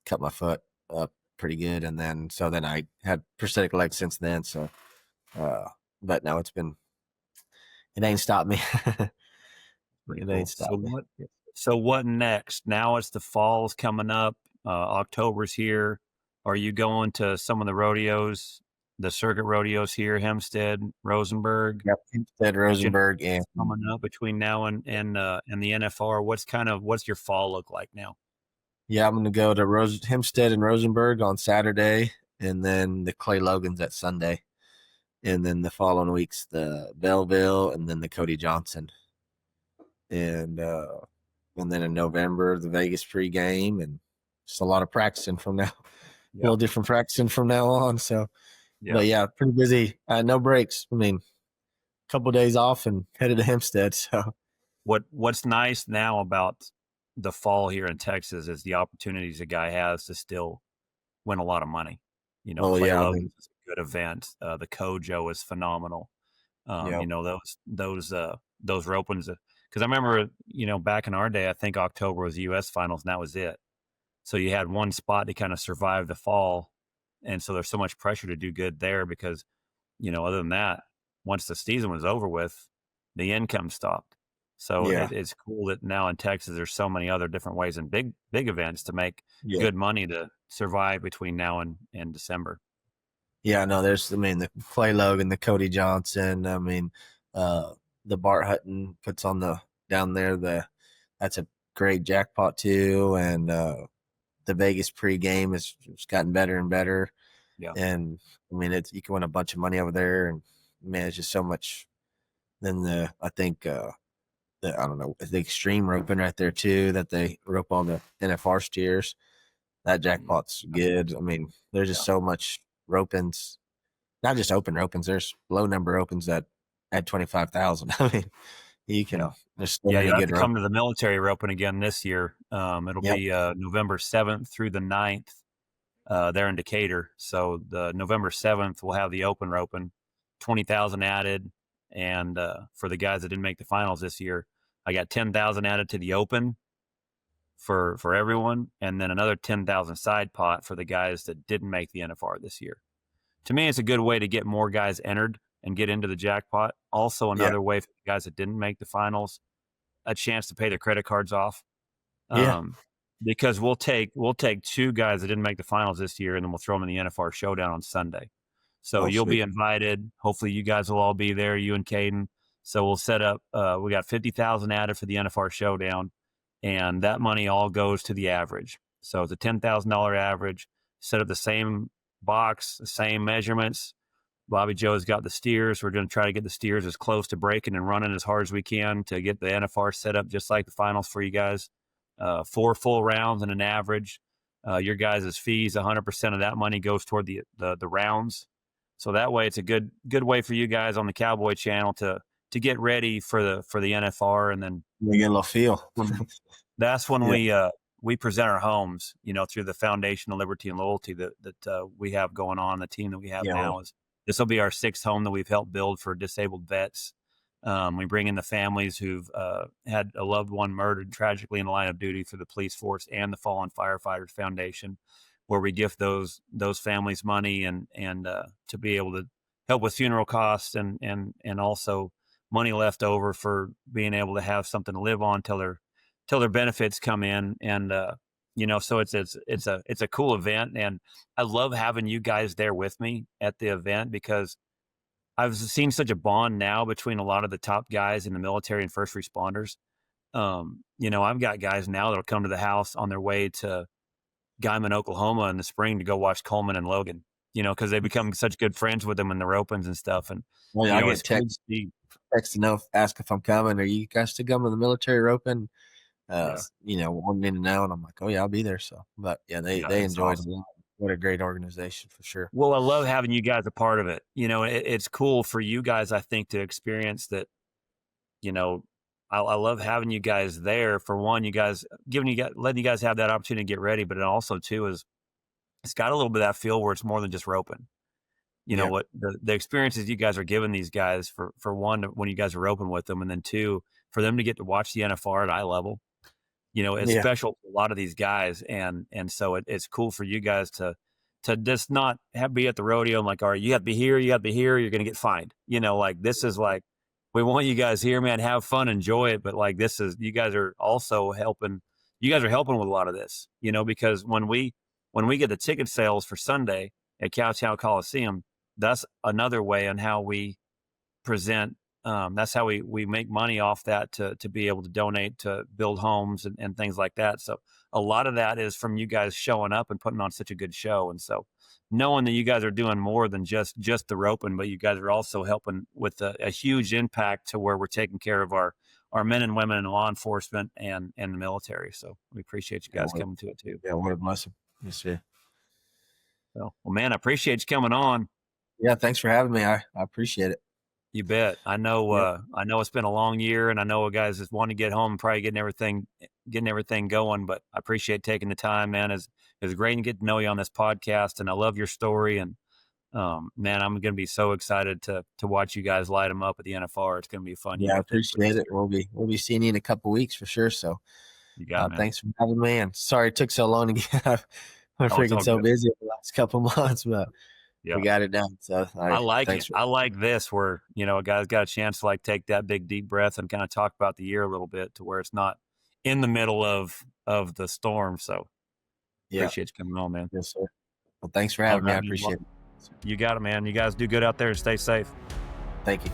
cut my foot up pretty good, and then I had prosthetic legs since then. So, but no, it ain't stopped me. It ain't stopped me. So what next? Now it's the fall's coming up. October's here. Are you going to some of the rodeos, the circuit rodeos here, Hempstead, Rosenberg? Yep, Hempstead, Rosenberg, and coming up between now and the NFR. What's your fall look like now? Yeah, I'm going to go to Hempstead and Rosenberg on Saturday, and then the Clay Logans at Sunday, and then the following week's the Belleville, and then the Cody Johnson, and then in November the Vegas pregame, and just a lot of practicing from now. A little different practicing from now on. So, but yeah, pretty busy. No breaks. I mean, a couple of days off and headed to Hempstead. So, what's nice now about the fall here in Texas is the opportunities a guy has to still win a lot of money. Clay Logan's is a good event. The Kojo is phenomenal. Those ropings, because I remember, back in our day, I think October was the U.S. finals, and that was it. So you had one spot to kind of survive the fall. And so there's so much pressure to do good there because, other than that, once the season was over with, the income stopped. So it's cool that now in Texas, there's so many other different ways and big events to make good money to survive between now and December. Yeah, no, there's, the Clay Logan, the Cody Johnson. The Bart Hutton puts on down there, that's a great jackpot too. And, the Vegas pregame has gotten better and better. Yeah. And you can win a bunch of money over there, and man, it's just so much. Then I think the extreme roping right there too, that they rope on the NFR steers. That jackpot's good. I mean, there's just so much ropings, not just open ropings. There's low number opens that add 25,000. I mean, you can. There's so many you have good to come to the military roping again this year. It'll be November 7th through the 9th there in Decatur. So the November 7th we'll have the open roping, 20,000 added, and for the guys that didn't make the finals this year, I got 10,000 added to the open for everyone, and then another 10,000 side pot for the guys that didn't make the NFR this year. To me, it's a good way to get more guys entered and get into the jackpot. Also, another way for the guys that didn't make the finals, a chance to pay their credit cards off. Because we'll take 2 guys that didn't make the finals this year, and then we'll throw them in the NFR showdown on Sunday. So you'll be invited. Hopefully you guys will all be there, you and Caden. So we'll set up, we got 50,000 added for the NFR showdown, and that money all goes to the average. So it's a $10,000 average, set up the same box, the same measurements. Bobby Joe's got the steers. We're going to try to get the steers as close to breaking and running as hard as we can to get the NFR set up just like the finals for you guys. 4 full rounds and an average. Your guys' fees, 100% of that money goes toward the rounds. So that way it's a good way for you guys on the Cowboy channel to get ready for the NFR, and then we get a little feel. That's when we present our homes, through the Foundation of Liberty and Loyalty that we have going on. The team that we have now this will be our 6th home that we've helped build for disabled vets. We bring in the families who've had a loved one murdered tragically in the line of duty for the police force and the Fallen Firefighters Foundation. where we gift those families money and to be able to help with funeral costs and also money left over for being able to have something to live on till their benefits come in. And so it's a cool event, and I love having you guys there with me at the event because I've seen such a bond now between a lot of the top guys in the military and first responders. I've got guys now that'll come to the house on their way to Guyman, Oklahoma in the spring to go watch Coleman and Logan, because they become such good friends with them in their opens and stuff. And I get text to know, ask if I'm coming. Are you guys still coming to the military open? Wanting to know, and I'm like, oh yeah, I'll be there. So, but yeah, they enjoyed it. What a great organization for sure. Well, I love having you guys a part of it. It's cool for you guys, I think, to experience that. I love having you guys there. For one, you guys letting you guys have that opportunity to get ready, but it also too is it's got a little bit of that feel where it's more than just roping. What the experiences you guys are giving these guys for one, when you guys are roping with them, and then two, for them to get to watch the NFR at eye level. It's special for a lot of these guys, and so it's cool for you guys to just not be at the rodeo and like, all right, you got to be here, you're going to get fined. This is like, we want you guys here, man, have fun, enjoy it. But like, you guys are also helping. You guys are helping with a lot of this, because when we get the ticket sales for Sunday at Cowtown Coliseum, that's another way on how we present. That's how we make money off that to be able to donate to build homes and things like that. So a lot of that is from you guys showing up and putting on such a good show. And so knowing that you guys are doing more than just the roping, but you guys are also helping with a huge impact to where we're taking care of our men and women in law enforcement and the military. So we appreciate you guys coming to it too. Yeah, what a blessing. Yes, sir. So, well, man, I appreciate you coming on. Yeah, thanks for having me. I appreciate it. You bet. I know it's been a long year, and I know guys just want to get home and probably getting everything going, but I appreciate taking the time, man. It's great to get to know you on this podcast, and I love your story. And man, I'm going to be so excited to watch you guys light them up at the NFR. It's going to be fun. Yeah, I appreciate it. We'll be seeing you in a couple of weeks for sure. So you got it, thanks for having me, and sorry it took so long to get. I'm freaking so busy the last couple months, but we got it done. So I like it. I like this where, a guy's got a chance to like take that big deep breath and kind of talk about the year a little bit to where it's not in the middle of the storm. So appreciate you coming on, man. Yes, sir. Well, thanks for having me. I appreciate it. You got it, man. You guys do good out there and stay safe. Thank you.